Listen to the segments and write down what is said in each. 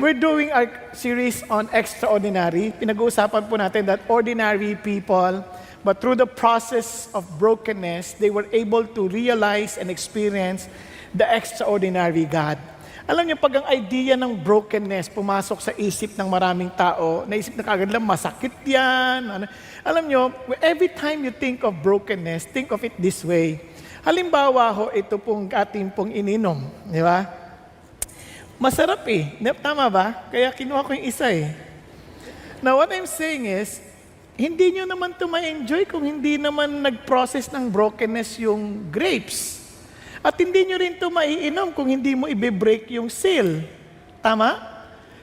We're doing our series on extraordinary. Pinag-uusapan po natin that ordinary people, but through the process of brokenness, they were able to realize and experience the extraordinary God. Alam niyo, pag ang idea ng brokenness pumasok sa isip ng maraming tao, naisip na kagad lang, masakit yan. Alam niyo, every time you think of brokenness, think of it this way. Halimbawa ho, ito pong ating pong ininom, di ba? Masarap eh. Tama ba? Kaya kinuha ko yung isa eh. Now, what I'm saying is, hindi nyo naman ito ma-enjoy kung hindi naman nag-process ng brokenness yung grapes. At hindi nyo rin ito maiinom kung hindi mo i-break yung seal. Tama?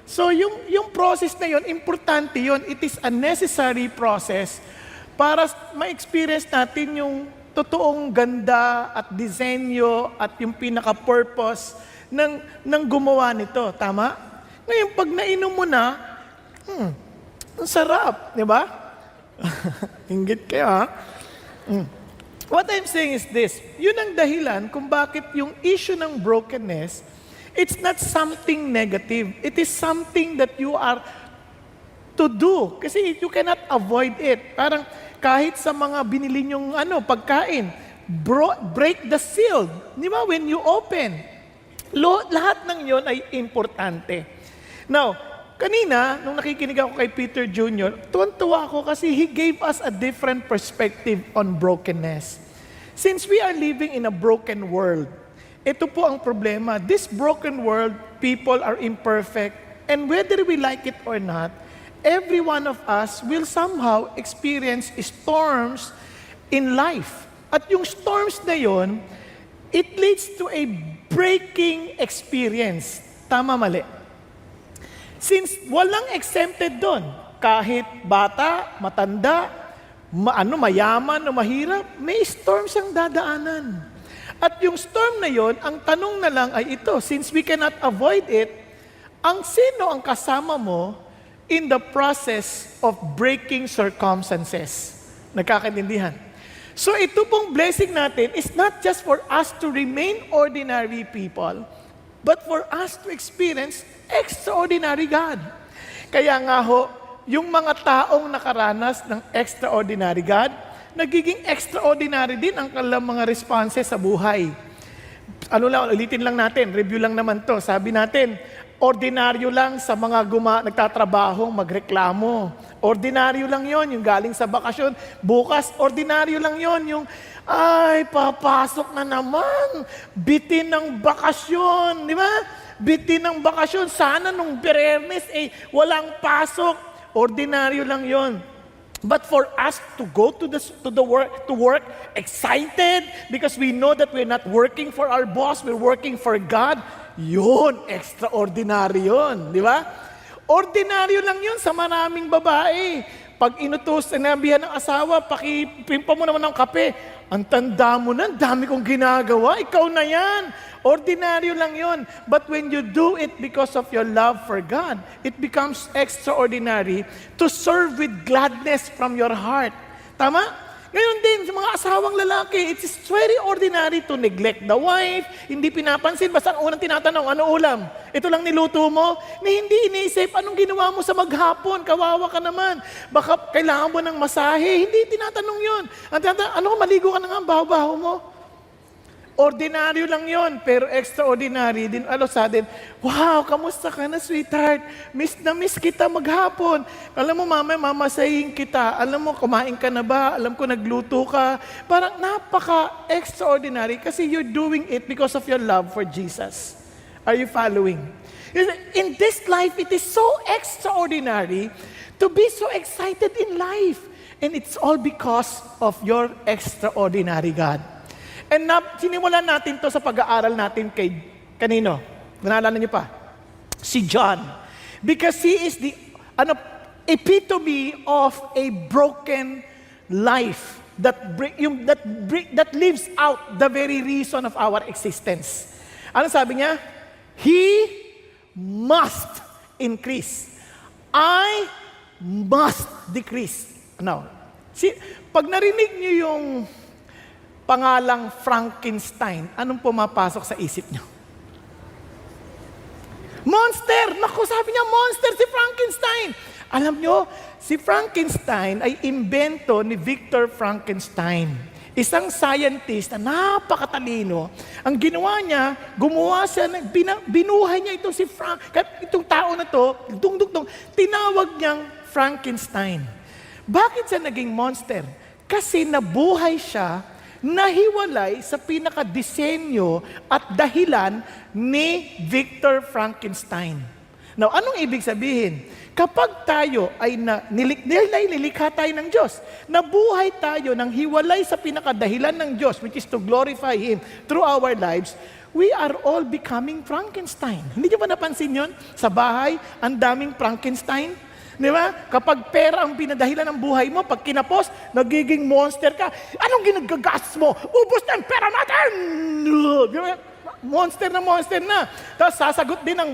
So, yung process na yun, importante yun. It is a necessary process para ma-experience natin yung totoong ganda at disenyo at yung pinaka-purpose ng gumawa nito. Tama? Ngayon, pag nainom mo na, ang sarap. Di ba? Inggit kayo, ha? What I'm saying is this, yun ang dahilan kung bakit yung issue ng brokenness, it's not something negative. It is something that you are to do. Kasi you cannot avoid it. Parang kahit sa mga binili nyong pagkain, break the seal. Di ba? When you open, lahat ng yon ay importante. Now, kanina, nung nakikinig ako kay Peter Jr., tuwan-tuwa ako kasi he gave us a different perspective on brokenness. Since we are living in a broken world, ito po ang problema. This broken world, people are imperfect, and whether we like it or not, every one of us will somehow experience storms in life. At yung storms na yon, it leads to a breaking experience. Tama, mali? Since walang exempted doon, kahit bata, matanda, mayaman o mahirap, may storm siyang dadaanan. At yung storm na yon, ang tanong na lang ay ito, since we cannot avoid it, ang sino ang kasama mo in the process of breaking circumstances? Nagkakaintindihan? So ito pong blessing natin is not just for us to remain ordinary people, but for us to experience extraordinary God. Kaya nga ho, yung mga taong nakaranas ng extraordinary God, nagiging extraordinary din ang kanilang mga responses sa buhay. Ulitin lang natin, review lang naman to. Sabi natin, ordinaryo lang sa mga nagtatrabahong magreklamo. Ordinaryo lang yon, yung galing sa bakasyon. Bukas, ordinaryo lang yon, yung, papasok na naman. Bitin ng bakasyon, di ba? Bitin ng bakasyon. Sana nung Biyernes, walang pasok. Ordinaryo lang yon. But for us to go to work excited because we know that we're not working for our boss, we're working for God, yun, extraordinary yun, di ba? Ordinaryo lang yun sa maraming babae. Pag inutos, sinabihan ng asawa, pakipimpa mo naman ng kape. Ang tanda mo na, dami kong ginagawa, ikaw na yan. Ordinaryo lang yun. But when you do it because of your love for God, it becomes extraordinary to serve with gladness from your heart. Tama? Ngayon din, sa mga asawang lalaki, it is very ordinary to neglect the wife, hindi pinapansin, basta ang unang tinatanong, ano ulam? Ito lang niluto mo? Hindi iniisip, anong ginawa mo sa maghapon? Kawawa ka naman. Baka kailangan mo ng masahe? Hindi tinatanong yun. Ang tinatanong, maligo ka na nga, baho-baho mo? Ordinaryo lang yon, pero extraordinary din. Sudden, wow, kamusta ka na, sweetheart? Miss na miss kita maghapon. Alam mo, mamasahin kita. Alam mo, kumain ka na ba? Alam ko, nagluto ka. Parang napaka-extraordinary kasi you're doing it because of your love for Jesus. Are you following? In this life, it is so extraordinary to be so excited in life. And it's all because of your extraordinary God. And sinimulan natin to sa pag-aaral natin kay kanino? Naalala niyo pa? Si John. Because he is the epitome of a broken life that lives out the very reason of our existence. Ano sabi niya? He must increase. I must decrease. Pag narinig niyo yung pangalang Frankenstein, anong pumapasok sa isip niyo? Monster! Naku, sabi niya, monster si Frankenstein! Alam nyo, si Frankenstein ay imbento ni Victor Frankenstein. Isang scientist na napakatalino. Ang ginawa niya, gumawa siya, binuhay niya itong si itong tao na to, tinawag niyang Frankenstein. Bakit siya naging monster? Kasi nabuhay siya, nahiwalay sa pinakadesenyo at dahilan ni Victor Frankenstein. Now, anong ibig sabihin? Kapag tayo ay nilikha tayo ng Diyos, nabuhay tayo ng hiwalay sa pinakadahilan ng Diyos, which is to glorify Him through our lives, we are all becoming Frankenstein. Hindi niyo ba napansin yun? Sa bahay, ang daming Frankenstein. Di ba? Kapag pera ang pinadahilan ng buhay mo, pag kinapos, nagiging monster ka. Anong ginagagas mo? Ubus na ang pera natin! Di ba? Monster na. Tapos sasagot din ng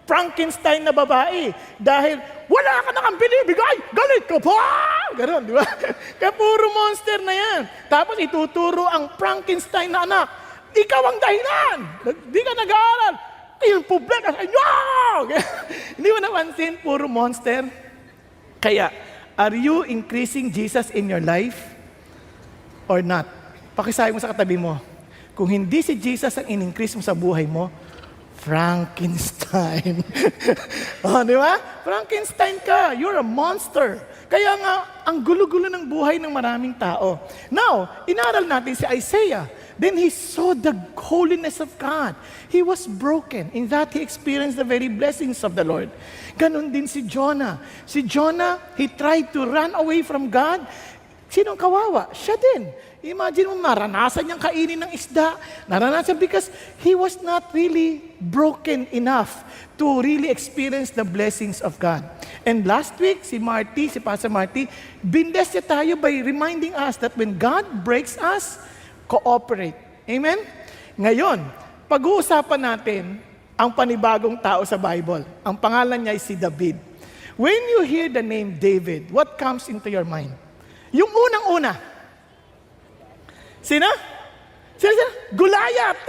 Frankenstein na babae. Dahil wala ka nakang binibigay, galit ka pa! Ganon, di ba? Kaya puro monster na yan. Tapos ituturo ang Frankenstein na anak. Ikaw ang dahilan! Di ka nag-aaral. Yung problema sa inyo! Hindi mo napansin, puro monster. Kaya, are you increasing Jesus in your life or not? Pakisabi mo sa katabi mo. Kung hindi si Jesus ang in-increase mo sa buhay mo, Frankenstein. Oh, di ba? Frankenstein ka. You're a monster. Kaya nga, ang gulo-gulo ng buhay ng maraming tao. Now, inaral natin si Isaiah. Then he saw the holiness of God. He was broken. In that, he experienced the very blessings of the Lord. Ganon din si Jonah. Si Jonah, he tried to run away from God. Sinong kawawa? Siya din. Imagine mo, naranasan niyang kainin ng isda. Naranasan because he was not really broken enough to really experience the blessings of God. And last week, si Pastor Marty, bindes niya tayo by reminding us that when God breaks us, cooperate. Amen? Ngayon, pag-uusapan natin ang panibagong tao sa Bible. Ang pangalan niya ay si David. When you hear the name David, what comes into your mind? Yung unang-una, Sino? Goliath.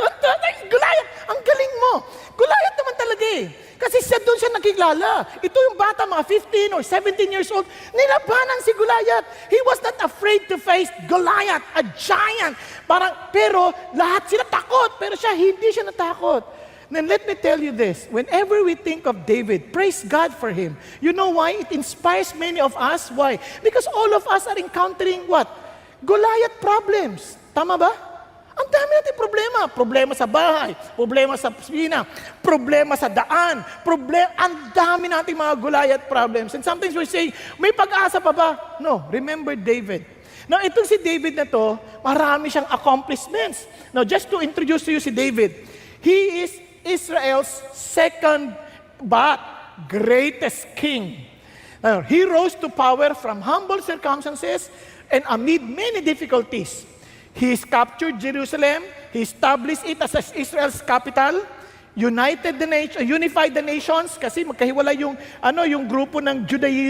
Goliath. Ang galing mo. Goliath naman talaga eh. Kasi doon siya nakilala. Ito yung bata, mga 15 or 17 years old. Nilabanan si Goliath. He was not afraid to face Goliath, a giant. Pero lahat sila takot. Pero siya, hindi siya natakot. Then let me tell you this. Whenever we think of David, praise God for him. You know why? It inspires many of us. Why? Because all of us are encountering what? Goliath problems. Tama ba? Ang dami natin problema. Problema sa bahay, problema sa opisina, problema sa daan, ang dami natin mga Goliath problems. And sometimes we say, may pag-asa pa ba? No, remember David. Now, itong si David na to, marami siyang accomplishments. Now, just to introduce to you si David, he is Israel's second but greatest king. Now, he rose to power from humble circumstances and amid many difficulties. He captured Jerusalem. He established it as Israel's capital. Unified the nations kasi magkahiwalay yung grupo ng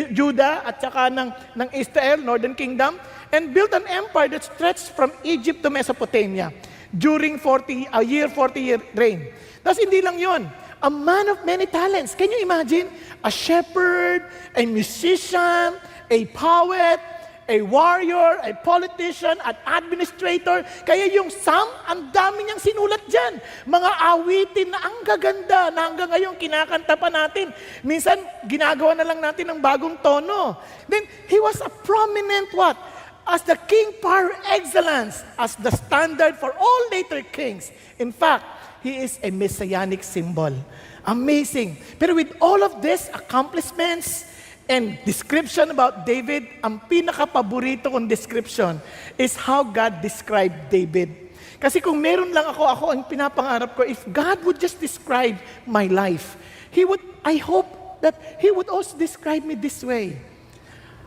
Judah at saka ng Israel, Northern Kingdom, and built an empire that stretched from Egypt to Mesopotamia during 40-year reign. Tapos hindi lang yon. A man of many talents. Can you imagine? A shepherd, a musician, a poet, a warrior, a politician, an administrator. Kaya yung Psalm, ang dami niyang sinulat dyan. Mga awitin na ang gaganda na hanggang ngayon kinakanta pa natin. Minsan, ginagawa na lang natin ng bagong tono. Then, he was a prominent what? As the king par excellence, as the standard for all later kings. In fact, he is a messianic symbol. Amazing. Pero with all of these accomplishments, and description about David, ang pinaka-paborito kong description is how God described David. Kasi kung meron lang ako ang pinapangarap ko, if God would just describe my life, I hope that He would also describe me this way.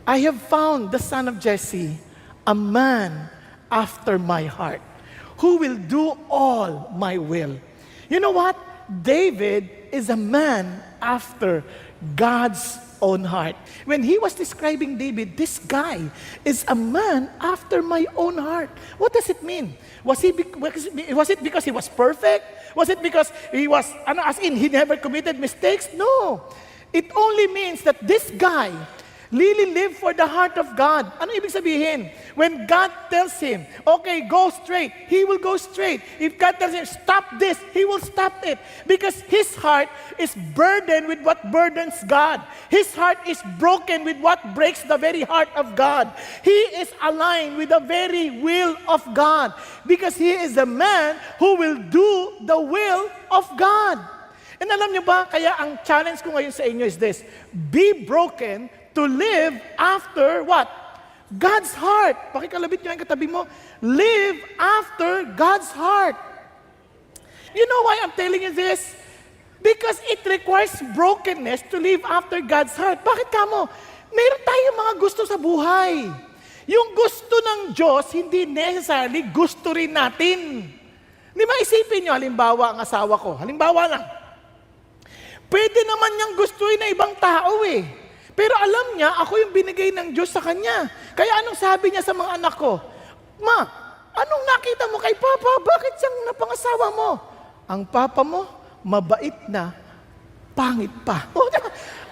I have found the son of Jesse, a man after my heart, who will do all my will. You know what? David is a man after God's own heart. When he was describing David, this guy is a man after my own heart. What does it mean? Was it because he was perfect? Was it because he was, as in, he never committed mistakes? No. It only means that this guy really lived for the heart of God. Ano ibig sabihin? When God tells him, okay, go straight, he will go straight. If God tells him, stop this, he will stop it. Because his heart is burdened with what burdens God. His heart is broken with what breaks the very heart of God. He is aligned with the very will of God. Because he is a man who will do the will of God. And alam niyo ba, kaya ang challenge ko ngayon sa inyo is this: be broken to live after what? God's heart. Pakikalabit niyo ang katabi mo. Live after God's heart. You know why I'm telling you this? Because it requires brokenness to live after God's heart. Bakit kamo? Meron tayong mga gusto sa buhay. Yung gusto ng Diyos, hindi necessarily gusto rin natin. Di ba isipin niyo, halimbawa ang asawa ko. Halimbawa lang. Pwede naman niyang gustuin na ibang tao eh. Pero alam niya, ako yung binigay ng Diyos sa kanya. Kaya anong sabi niya sa mga anak ko? Ma, anong nakita mo kay Papa? Bakit siyang napangasawa mo? Ang Papa mo, mabait na, pangit pa.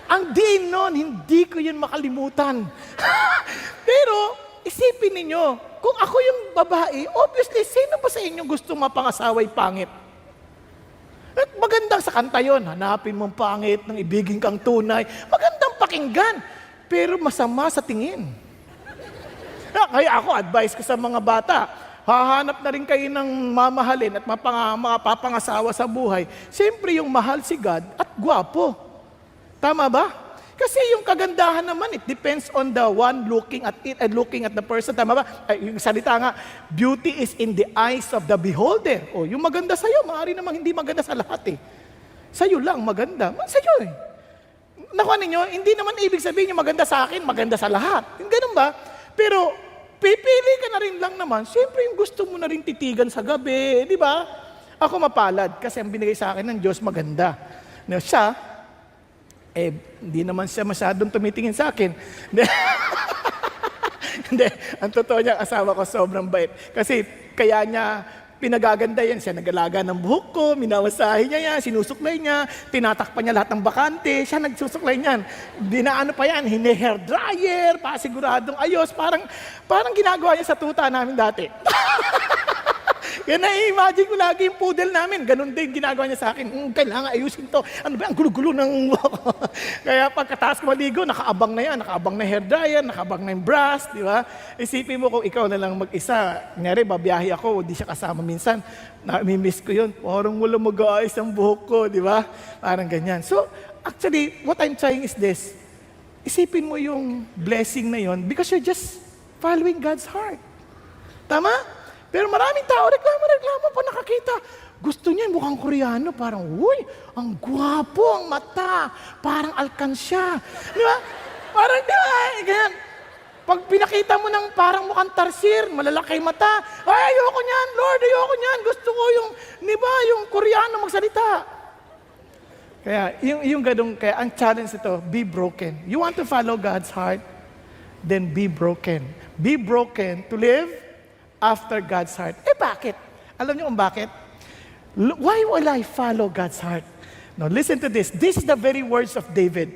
Ang diin nun, hindi ko yun makalimutan. Pero, isipin ninyo, kung ako yung babae, obviously, sino ba sa inyo gusto mapangasaway pangit? At magandang sa kanta yun, hanapin mong pangit ng ibigin kang tunay. Magandang pakinggan, pero masama sa tingin. Kaya ako, advice ko sa mga bata, hahanap na rin kayo ng mamahalin at mapapangasawa sa buhay. Siyempre yung mahal si God at gwapo. Tama ba? Kasi yung kagandahan naman, it depends on the one looking at it and looking at the person. Tama ba? Yung salita nga, beauty is in the eyes of the beholder. O, yung maganda sa'yo, maaari namang hindi maganda sa lahat eh. Sa'yo lang maganda. Sa'yo eh. Nakuha ninyo, hindi naman ibig sabihin yung maganda sa akin, maganda sa lahat. Yung ganun ba? Pero, pipili ka na rin lang naman, siyempre yung gusto mo na rin titigan sa gabi, di ba? Ako mapalad kasi ang binigay sa akin ng Diyos maganda. Na siya, hindi naman siya masyadong tumitingin sa akin. Hindi, ang totoo niya, asawa ko sobrang bait. Kasi kaya niya pinagaganda yan. Siya nag-alaga ng buhok ko, minawasahe niya yan, sinusuklay niya, tinatakpan niya lahat ng bakante, siya nagsusuklay niyan. Dinaano pa yan, hine-hair dryer, pasiguradong ayos, parang ginagawa niya sa tuta namin dati. Kaya na-imagine ko lagi yung poodle namin. Ganun din ginagawa niya sa akin. Kailangan ayusin to. Ano ba? Ang gulo-gulo ng... Kaya pagkataas ko maligo, nakaabang na yan. Nakaabang na hair dryer, nakaabang na yung brush, di ba? Isipin mo kung ikaw na lang mag-isa. Kunyari, babiyahe ako, di siya kasama minsan. Nami-miss ko yun. Parang wala mag-aayos ang buhok ko, di ba? Parang ganyan. So, actually, what I'm trying is this. Isipin mo yung blessing na yon because you're just following God's heart. Tama? Pero maraming tao, reklamo pa nakakita. Gusto niya, mukhang Koreano, parang, uy, ang gwapo, ang mata, parang alkansya. Di ba? Parang, di ba? Ganyan. Pag pinakita mo ng parang mukhang tarsir, malalaki mata, ay, ayoko niyan, Lord, ayoko niyan. Gusto ko yung, di ba, yung Koreano magsalita. Kaya, yung ganun, kaya ang challenge ito, be broken. You want to follow God's heart? Then be broken. Be broken to live after God's heart. Bakit? Alam niyo kung bakit? Why will I follow God's heart? Now, listen to this. This is the very words of David.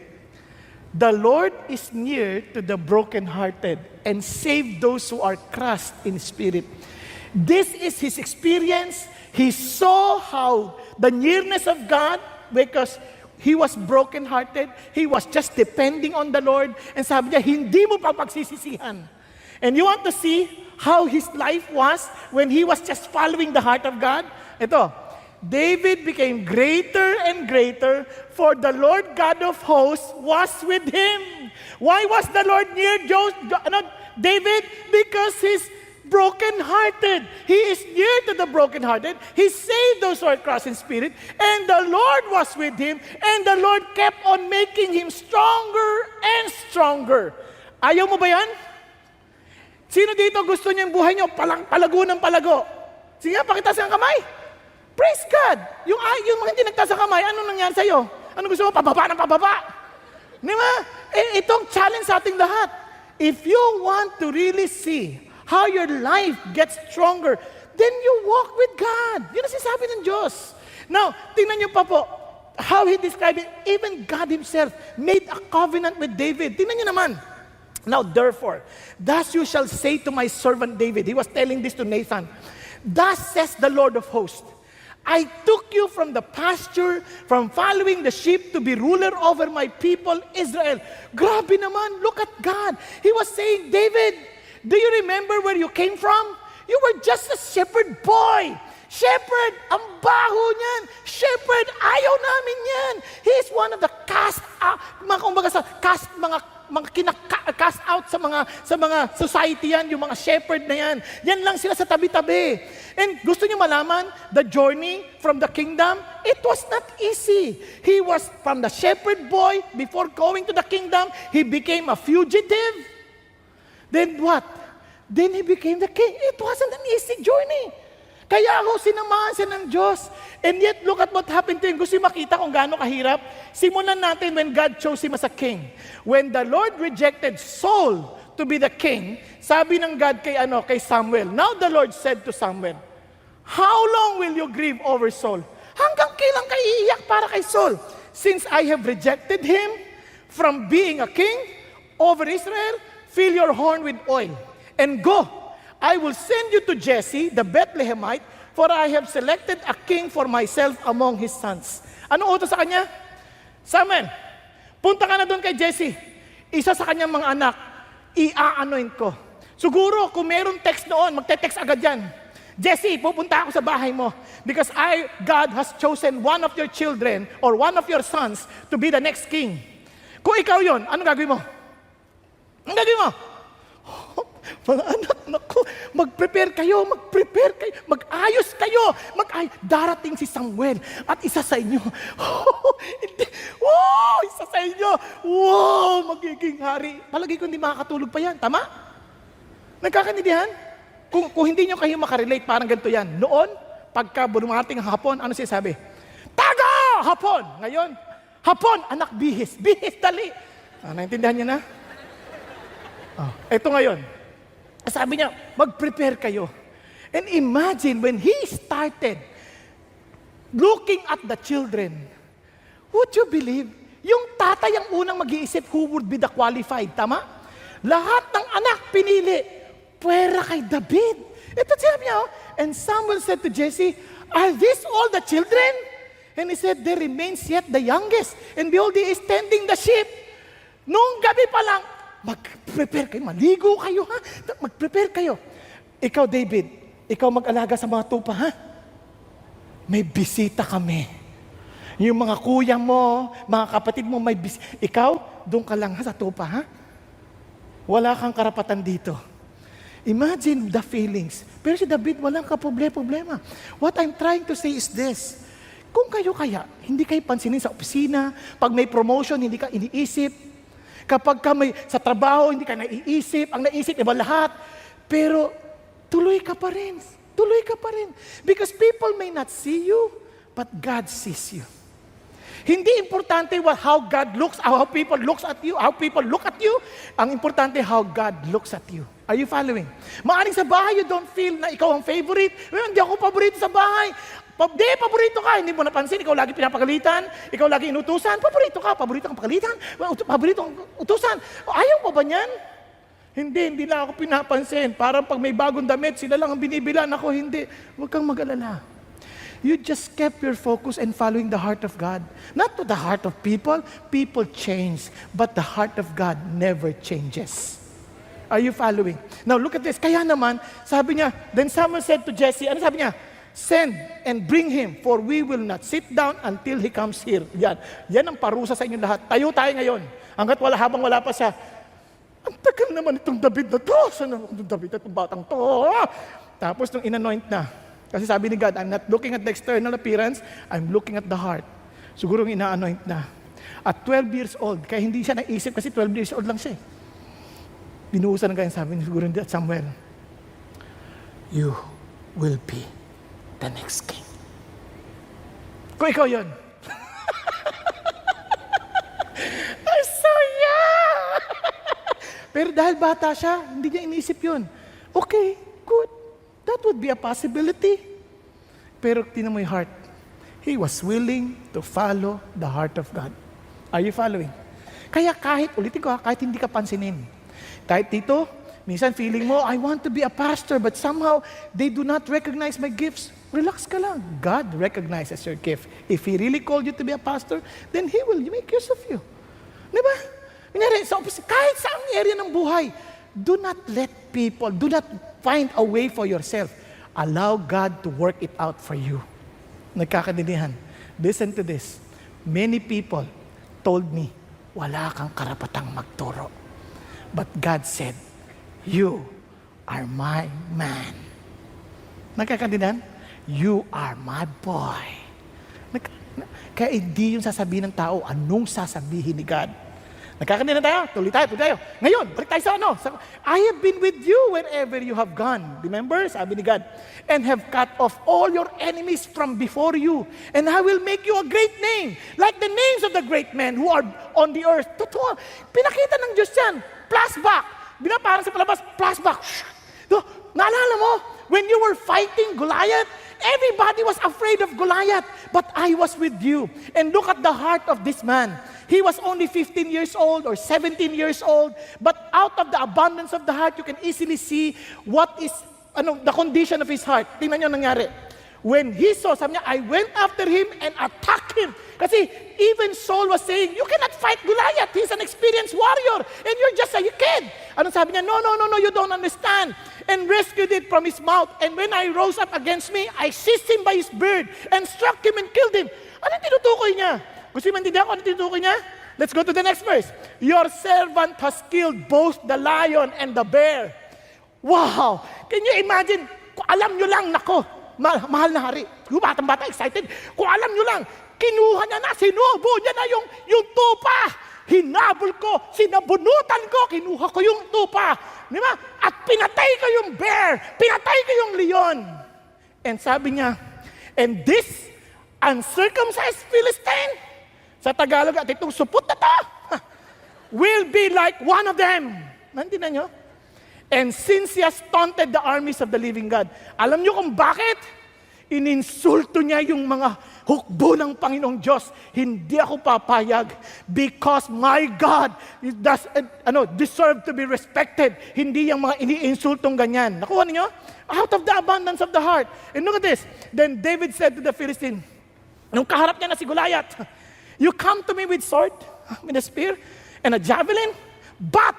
The Lord is near to the brokenhearted and save those who are crushed in spirit. This is his experience. He saw how the nearness of God, because he was brokenhearted, he was just depending on the Lord, and sabi niya, hindi mo pa pagsisisihan. And you want to see how his life was when he was just following the heart of God? Ito, David became greater and greater, for the Lord God of hosts was with him. Why was the Lord near David? Because he's broken-hearted. He is near to the broken-hearted. He saved those who are crushed in spirit, and the Lord was with him, and the Lord kept on making him stronger and stronger. Ayaw mo ba yan? Sino dito gusto niyo yung buhay niyo palago ng palago? Sige, pakitaas ang kamay. Praise God! Yung mga hindi nagtaas ang kamay, anong nangyari sa'yo? Ano gusto mo? Pababa ng pababa. Di ba? Itong challenge sa ating lahat. If you want to really see how your life gets stronger, then you walk with God. Yun ang sinasabi ng Diyos. Now, tingnan niyo pa po, how He described it. Even God Himself made a covenant with David. Tingnan niyo naman. Now, therefore, thus you shall say to my servant David, he was telling this to Nathan, thus says the Lord of hosts, I took you from the pasture, from following the sheep to be ruler over my people Israel. Grabe naman, look at God. He was saying, David, do you remember where you came from? You were just a shepherd boy. Shepherd, ang baho niyan. Shepherd, ayaw namin yan. He is one of the cast out, cast out sa mga society yan, yung mga shepherd na yan. Yan lang sila sa tabi-tabi. And gusto niyo malaman, the journey from the kingdom, it was not easy. He was from the shepherd boy, before going to the kingdom, he became a fugitive. Then what? Then he became the king. It wasn't an easy journey. Kaya ako sinamahan siya ng Diyos. And yet, look at what happened to him. Gusto niyo makita kung gaano kahirap? Simulan natin when God chose him as a king. When the Lord rejected Saul to be the king, sabi ng God kay Samuel, now the Lord said to Samuel, how long will you grieve over Saul? Hanggang kailan kayo iiyak para kay Saul? Since I have rejected him from being a king over Israel, fill your horn with oil and go. I will send you to Jesse, the Bethlehemite, for I have selected a king for myself among his sons. Ano utos sa kanya? Samuel, punta ka na doon kay Jesse. Isa sa kanyang mga anak, i-anoint ko. Siguro, kung meron text noon, magte-text agad yan. Jesse, pupunta ako sa bahay mo because God has chosen one of your children or one of your sons to be the next king. Kung ikaw yon, ano gagawin mo? Ang gagawin mo? Mga anak, naku, mag-prepare kayo, mag-ayos kayo, darating si Samuel at isa sa inyo, isa sa inyo, magiging hari. Palagi ko hindi makakatulog pa yan, tama? Nagkakaintindihan? Kung hindi nyo kayo makarelate, parang ganito yan. Noon, pagka dumating ang hapon, ano siya sabi? Tago! Hapon! Ngayon, hapon, anak bihis. Bihis, dali. Naintindihan niyo na? Ito ngayon. Sabi niya, mag-prepare kayo. And imagine when he started looking at the children, would you believe, yung tatay ang unang mag-iisip who would be the qualified, tama? Lahat ng anak pinili, pwera kay David. Ito sabi niya, and Samuel said to Jesse, are these all the children? And he said, there remains yet the youngest. And behold, he is tending the sheep. Nung gabi pa lang, mag-prepare kayo, maligo kayo, ha? Mag-prepare kayo. Ikaw, David, ikaw mag-alaga sa mga tupa, ha? May bisita kami. Yung mga kuya mo, mga kapatid mo, may bisita. Ikaw, doon ka lang, ha, sa tupa, ha? Wala kang karapatan dito. Imagine the feelings. Pero si David, walang kaproblema. What I'm trying to say is this. Kung kayo kaya, hindi kayo pansinin sa opisina, pag may promotion, hindi ka iniisip, kapag ka sa trabaho, hindi ka naiisip, ang naisip, iba lahat. Pero, tuloy ka pa rin. Tuloy ka pa rin. Because people may not see you, but God sees you. Hindi importante how God looks, how people looks at you, how people look at you. Ang importante, how God looks at you. Are you following? Maaring sa bahay, you don't feel na ikaw ang favorite. Well, hindi ako paborito sa bahay. Paborito ka, hindi mo napansin, ikaw lagi pinapagalitan, ikaw lagi inutusan, paborito kang pagalitan, paborito kang utusan. Ayaw mo ba niyan? Hindi na ako pinapansin. Parang pag may bagong damit, sila lang ang binibilan, ako hindi. Huwag kang mag-alala. You just kept your focus and following the heart of God. Not to the heart of people. People change, but the heart of God never changes. Are you following? Now look at this. Kaya naman, sabi niya, then Samuel said to Jesse, ano sabi niya? Send and bring him, for we will not sit down until he comes here. Yan ang parusa sa inyo lahat. Tayo tayo ngayon. Hanggat habang wala pa siya, ang tagal naman itong David na to. Saan itong David na itong batang to? Tapos nung in-anoint na, kasi sabi ni God, I'm not looking at the external appearance, I'm looking at the heart. Siguro ina-anoint na. At 12 years old, kaya hindi siya naisip kasi 12 years old lang siya. Binuhusan ng ganyan, sabi ni siguro ni Samuel, you will be the next king. Kung ikaw yun. Pero dahil bata siya, hindi niya inisip yun. Okay, good. That would be a possibility. Pero tingnan mo yung heart. He was willing to follow the heart of God. Are you following? Kaya kahit, ulitin ko kahit hindi ka pansinin. Kahit dito, minsan feeling mo, I want to be a pastor, but somehow they do not recognize my gifts. Relax ka lang. God recognizes your gift. If He really called you to be a pastor, then He will make use of you. Di ba? Kahit saang area ng buhay, do not let people, do not find a way for yourself. Allow God to work it out for you. Nagkakadinihan. Listen to this. Many people told me, wala kang karapatang magturo. But God said, you are my man. Nagkakadinihan? You are my boy. Kaya hindi yung sasabihin ng tao, anong sasabihin ni God. Nagkakadinihan tayo? Tuloy tayo. Ngayon, balik tayo sa ano. I have been with you wherever you have gone. Remember, sabi ni God, and have cut off all your enemies from before you, and I will make you a great name, like the names of the great men who are on the earth. Totoo. Pinakita ng Diyos yan. Flashback. Binaparang sa palabas, flashback. Naalala mo, when you were fighting Goliath, everybody was afraid of Goliath, but I was with you. And look at the heart of this man. He was only 15 years old or 17 years old, but out of the abundance of the heart, you can easily see what is the condition of his heart. Tingnan nyo nangyari. When he saw, sabi niya, I went after him and attacked him. Kasi even Saul was saying, you cannot fight Goliath. He's an experienced warrior, and you're just a kid. Anong sabi niya? No, you don't understand. And rescued it from his mouth. And when I rose up against me, I seized him by his beard and struck him and killed him. Anong tinutukoy niya? Gusto mo maintindihan ko anong tinutukoy niya? Let's go to the next verse. Your servant has killed both the lion and the bear. Wow! Can you imagine? Kung alam nyo lang, nako, mahal na hari. Yung batang-bata excited. Kung alam nyo lang, kinuha niya na, sinubo niya na yung tupa. Hinabol ko, sinabunutan ko, kinuha ko yung tupa. Di ba? At pinatay ko yung bear, pinatay ko yung leon. And sabi niya, and this uncircumcised Philistine, sa Tagalog, at itong supot na to, will be like one of them. Nandiyan nyo? And since he has taunted the armies of the living God, alam nyo kung bakit? Ininsulto niya yung mga hukbo ng Panginoong Diyos. Hindi ako papayag because my God does, deserve to be respected. Hindi yung mga iniinsultong ganyan. Nakuha niyo? Out of the abundance of the heart. And look at this. Then David said to the Philistine, nung kaharap niya na si Goliath, you come to me with sword, with a spear, and a javelin, but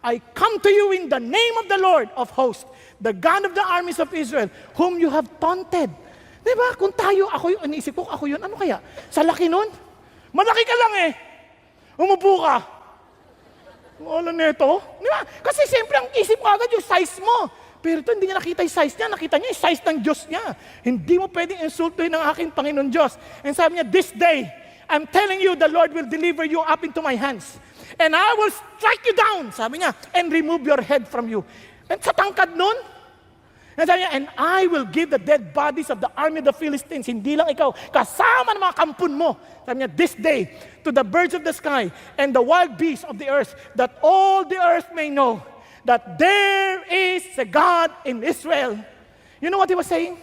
I come to you in the name of the Lord of hosts, the God of the armies of Israel, whom you have taunted. Diba? Kung tayo, ako yun, iniisip ko, ako yun, ano kaya? Sa laki nun? Malaki ka lang eh. Umupo ka. Wala nito. Diba? Kasi siyempre, ang isip ko agad yung size mo. Pero ito, hindi niya nakita yung size niya. Nakita niya yung size ng Diyos niya. Hindi mo pwedeng insultuhin ng aking Panginoon Diyos. And sabi niya, this day, I'm telling you, the Lord will deliver you up into my hands. And I will strike you down, sabi niya, and remove your head from you. And sa tangkad nun, and sabi niya, and I will give the dead bodies of the army of the Philistines, hindi lang ikaw, kasama ng mga kampun mo. Sabi niya, this day, to the birds of the sky and the wild beasts of the earth, that all the earth may know that there is a God in Israel. You know what he was saying?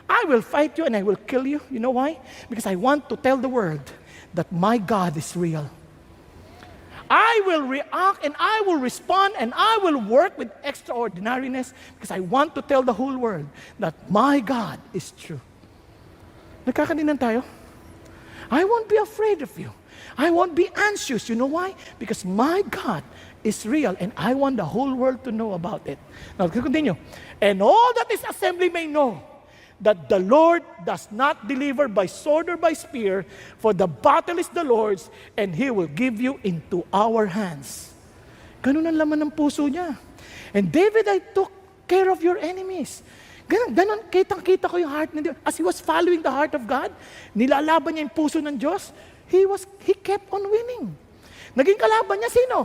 I will fight you and I will kill you. You know why? Because I want to tell the world that my God is real. I will react and I will respond and I will work with extraordinariness because I want to tell the whole world that my God is true. Nagkakadinan tayo? I won't be afraid of you. I won't be anxious. You know why? Because my God is real and I want the whole world to know about it. Now, continue. And all that this assembly may know that the Lord does not deliver by sword or by spear, for the battle is the Lord's, and He will give you into our hands. Ganun ang laman ng puso niya. And David, I took care of your enemies. Ganun, kitang-kita ko yung heart ng Diyos. As he was following the heart of God, nilalaban niya yung puso ng Diyos, he kept on winning. Naging kalaban niya sino?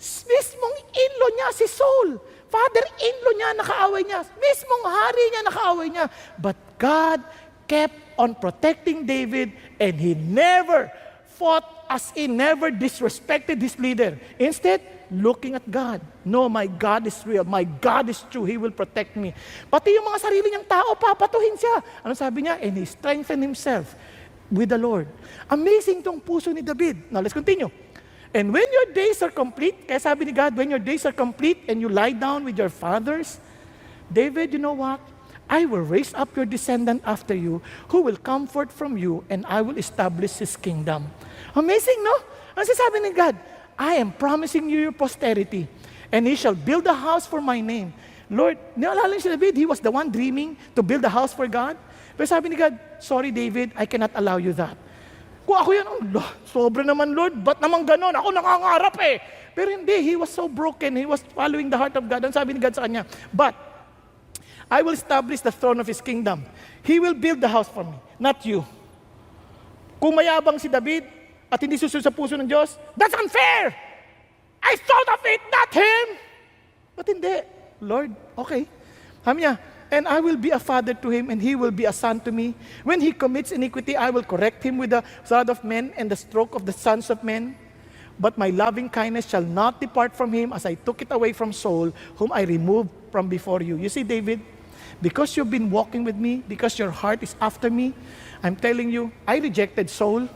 Mismong in-law niya, si Saul. Father-in-law niya, nakaaway niya. Mismong hari niya, nakaaway niya. But God kept on protecting David and He never fought as in never disrespected his leader. Instead, looking at God. No, my God is real. My God is true. He will protect me. Pati yung mga sarili niyang tao, papatuhin siya. Ano sabi niya? And he strengthened himself with the Lord. Amazing tong puso ni David. Now, let's continue. And when your days are complete, kaya sabi ni God, when your days are complete and you lie down with your fathers, David, you know what? I will raise up your descendant after you, who will come forth from you, and I will establish his kingdom. Amazing, no? Ano sabi ni God? I am promising you your posterity, and he shall build a house for my name. Lord, naalala niyo si David, he was the one dreaming to build a house for God. Pero sabi ni God, sorry David, I cannot allow you that. Kung ako yan, sobra naman Lord, ba't naman ganon? Ako nangangarap eh. Pero hindi, he was so broken, he was following the heart of God. Ang sabi ni God sa kanya, but I will establish the throne of his kingdom. He will build the house for me, not you. Kung mayabang si David at hindi susunod sa puso ng Diyos, that's unfair! I thought of it, not him! But hindi. Lord, okay. Sabi niya, and I will be a father to him, and he will be a son to me. When he commits iniquity, I will correct him with the rod of men and the stroke of the sons of men. But my loving kindness shall not depart from him, as I took it away from Saul, whom I removed from before you. You see, David, because you've been walking with me, because your heart is after me, I'm telling you, I rejected Saul,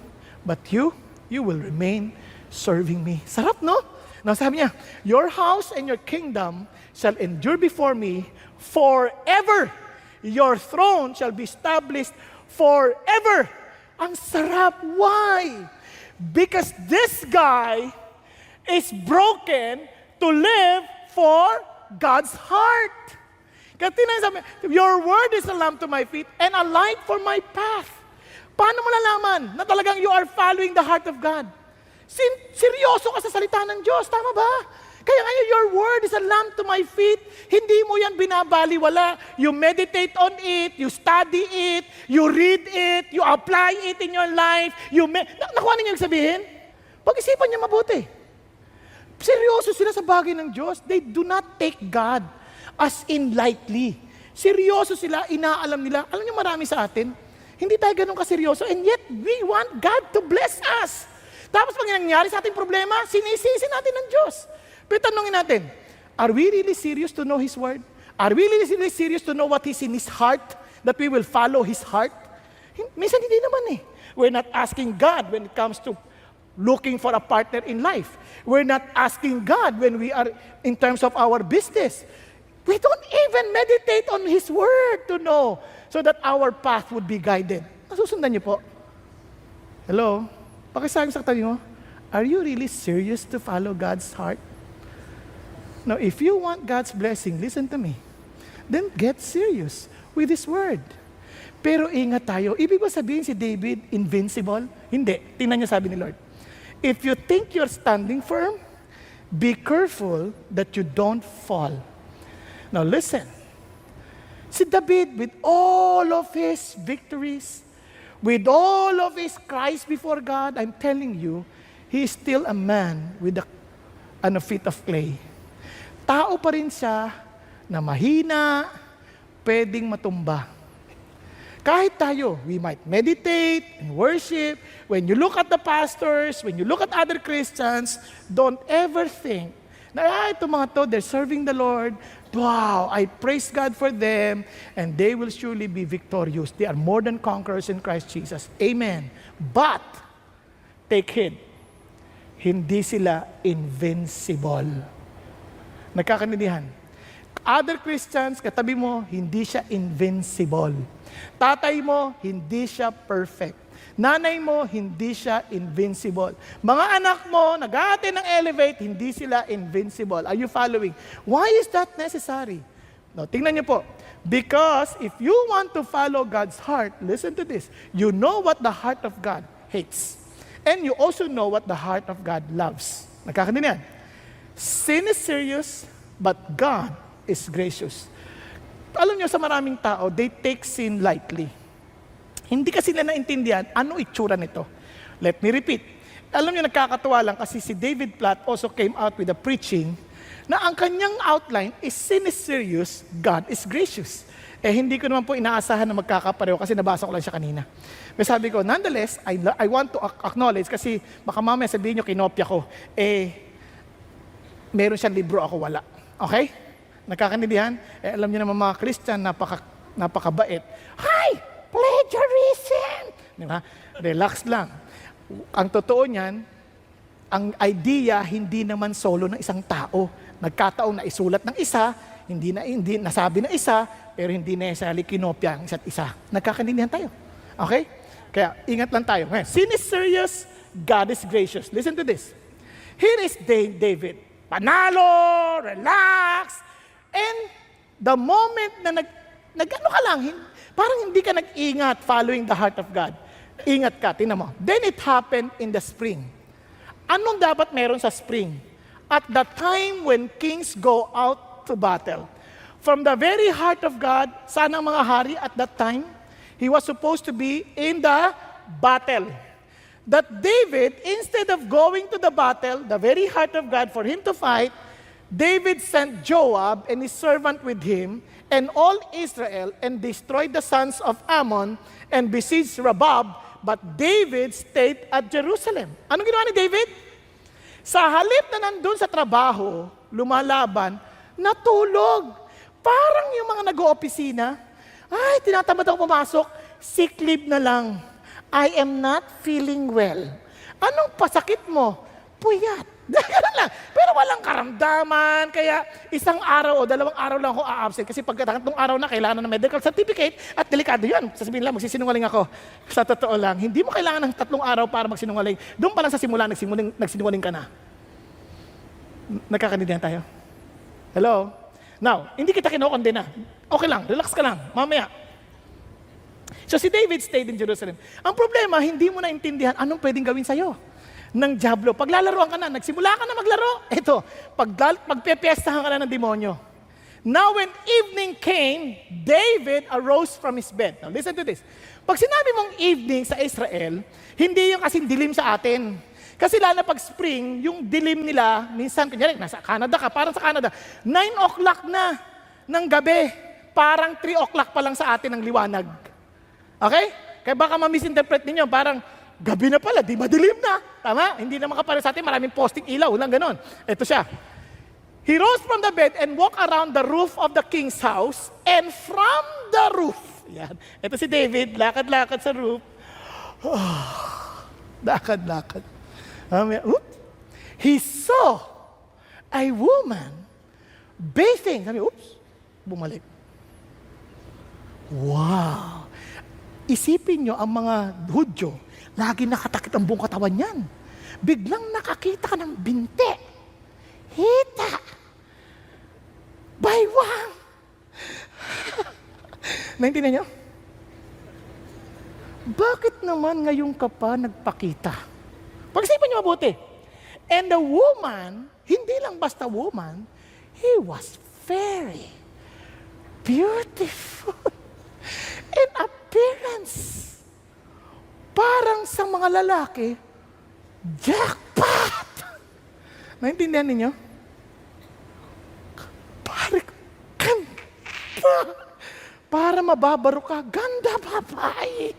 but you will remain serving me. Sarap, no? Now sabi niya, your house and your kingdom shall endure before me forever. Your throne shall be established forever. Ang sarap. Why? Because this guy is broken to live for God's heart. Kaya sabi, your word is a lamp to my feet and a light for my path. Paano mo nalaman na talagang you are following the heart of God? Seryoso ka sa salita ng Diyos, tama ba? Kaya ngayon, your word is a lamp to my feet. Hindi mo yan binabaliwala. You meditate on it, you study it, you read it, you apply it in your life. Nakuha ninyo yung sabihin? Pag-isipan niya mabuti. Seryoso sila sa bagay ng Diyos. They do not take God as in lightly. Seryoso sila, inaalam nila. Alam niyo marami sa atin, hindi tayo ganun kaseryoso, and yet we want God to bless us. Tapos pag nangyari sa ating problema, sinisisi natin ng Diyos. Pero tanongin natin, are we really serious to know His Word? Are we really serious to know what is in His heart? That we will follow His heart? Minsan hindi naman eh. We're not asking God when it comes to looking for a partner in life. We're not asking God when we are in terms of our business. We don't even meditate on His Word to know so that our path would be guided. Nasusundan niyo po? Hello? Pakisabi sa katabi mo, are you really serious to follow God's heart? Now, if you want God's blessing, listen to me. Then get serious with His Word. Pero ingat tayo. Ibig ba sabihin si David invincible? Hindi. Tingnan niyo sabi ni Lord. If you think you're standing firm, be careful that you don't fall. Now listen. Si David, with all of his victories, with all of his cries before God, I'm telling you, he is still a man with a feet of clay. Tao pa rin siya na mahina, pwedeng matumba. Kahit tayo, we might meditate and worship. When you look at the pastors, when you look at other Christians, don't ever think na, itong mga to, they're serving the Lord. Wow, I praise God for them, and they will surely be victorious. They are more than conquerors in Christ Jesus. Amen. But, take heed, hindi sila invincible. Nagkakaintindihan. Other Christians, katabi mo, hindi siya invincible. Tatay mo, hindi siya perfect. Nanay mo, hindi siya invincible. Mga anak mo, nag-aatin ng elevate, hindi sila invincible. Are you following? Why is that necessary? Now, tingnan niyo po. Because if you want to follow God's heart, listen to this. You know what the heart of God hates. And you also know what the heart of God loves. Nagkakaintindihan? Sin is serious, but God is gracious. Alam niyo, sa maraming tao, they take sin lightly. Hindi kasi nila naintindihan ano itsura nito. Let me repeat. Alam niyo, nagkakatuwa lang kasi si David Platt also came out with a preaching na ang kanyang outline is sin is serious, God is gracious. Eh, hindi ko naman po inaasahan na magkakapareho kasi nabasa ko lang siya kanina. May sabi ko, nonetheless, I want to acknowledge kasi baka mamaya sabihin nyo, kinopya ko. Eh, meron siyang libro, ako wala. Okay? Nakakaintindihan? Eh, alam niyo naman mga Christian, napakabait. Hi! Plagiarism! Diba? Relax lang. Ang totoo niyan, ang idea hindi naman solo ng isang tao. Nagkataong na isulat ng isa, hindi nasabi ng isa, pero hindi necessarily kinopya ang isa't isa. Nagkakaintindihan tayo. Okay? Kaya ingat lang tayo. Sin is serious, God is gracious. Listen to this. Here is David. Panalo, relax, and the moment na nag-ano ka lang, parang hindi ka nag-ingat following the heart of God. Ingat ka, tingnan mo. Then it happened in the spring. Anong dapat meron sa spring? At the time when kings go out to battle. From the very heart of God, saan ang mga hari at that time? He was supposed to be in the battle. That David, instead of going to the battle, the very heart of God, for him to fight, David sent Joab and his servant with him, and all Israel, and destroyed the sons of Ammon, and besieged Rabbah. But David stayed at Jerusalem. Anong ginawa ni David? Sa halip na nandun sa trabaho, lumalaban, natulog. Parang yung mga nag-oopisina, ay, tinatamad ako pumasok, sick leave na lang. I am not feeling well. Anong pasakit mo? Puyat. Ganun lang. Pero walang karamdaman. Kaya isang araw o 2 araw lang ako a-absent. Kasi pagkatatlong araw na, kailangan ng medical certificate at delikado yun. Sasabihin lang, magsisinungaling ako. Sa totoo lang, hindi mo kailangan ng 3 araw para magsinungaling. Doon pa lang sa simula, nagsinungaling ka na. Nagkakaintindihan tayo? Hello? Now, hindi kita kinokondena. Okay lang, relax ka lang. Mamaya. So si David stayed in Jerusalem. Ang problema, hindi mo naintindihan anong pwedeng gawin sa'yo ng diablo. Paglalaroan ka na, nagsimula ka na maglaro, eto, magpepiestahan ka na ng demonyo. Now when evening came, David arose from his bed. Now listen to this. Pag sinabi mong evening sa Israel, hindi yung kasing dilim sa atin. Kasi lalo pag spring, yung dilim nila, minsan, kanyari, nasa Canada ka, parang sa Canada, 9 o'clock na ng gabi, parang 3 o'clock pa lang sa atin ang liwanag. Okay? Kaya baka ma-misinterpret ninyo, parang, gabi na pala, di madilim na. Tama? Hindi naman kapare sa atin, maraming posting ilaw, lang ganon. Ito siya. He rose from the bed and walked around the roof of the king's house, and from the roof, yan. Ito si David, lakad-lakad sa roof. Lakad-lakad. He saw a woman bathing. Sabi, oops, bumalik. Wow! Isipin nyo ang mga Hudyo, lagi nakatakit ang buong katawan yan. Biglang nakakita ka ng binte. Hita! Baywang! Naintindihan nyo? Bakit naman ngayon ka pa nagpakita? Pag-isipan nyo mabuti. And the woman, hindi lang basta woman, he was very beautiful in appearance. Parang sa mga lalaki, jackpot! Naintindihan ninyo? Parang ganda. Para mababaro ka, ganda babae.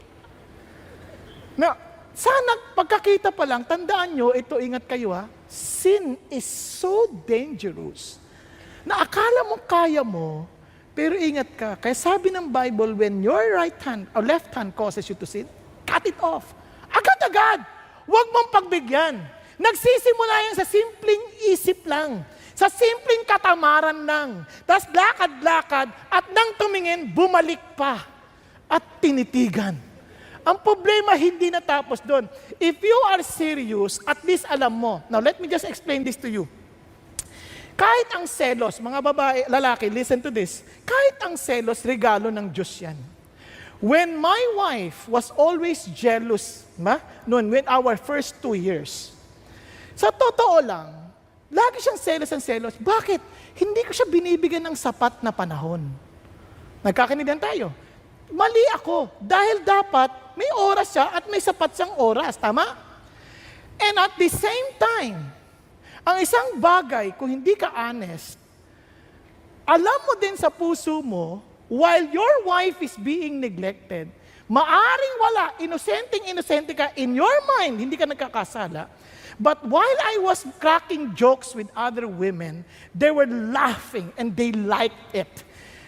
Na, sana pagkakita pa lang, tandaan nyo, ito ingat kayo ha, sin is so dangerous na akala mo kaya mo, pero ingat ka. Kaya sabi ng Bible, when your right hand or left hand causes you to sin, cut it off. Agad-agad. Huwag mong pagbigyan. Nagsisimula yan sa simpleng isip lang. Sa simpleng katamaran lang. Tapos lakad-lakad at nang tumingin, bumalik pa. At tinitigan. Ang problema hindi natapos doon. If you are serious, at least alam mo. Now, let me just explain this to you. Kahit ang selos, mga babae, lalaki, listen to this. Kahit ang selos, regalo ng Diyos yan. When my wife was always jealous, when our first 2 years, sa totoo lang, lagi siyang selos. Bakit? Hindi ko siya binibigyan ng sapat na panahon. Nagkakinidan tayo. Mali ako. Dahil dapat may oras siya at may sapat siyang oras. Tama? And at the same time, ang isang bagay, kung hindi ka honest, alam mo din sa puso mo, while your wife is being neglected, maaring wala, inosente ka in your mind, hindi ka nagkakasala. But while I was cracking jokes with other women, they were laughing and they liked it.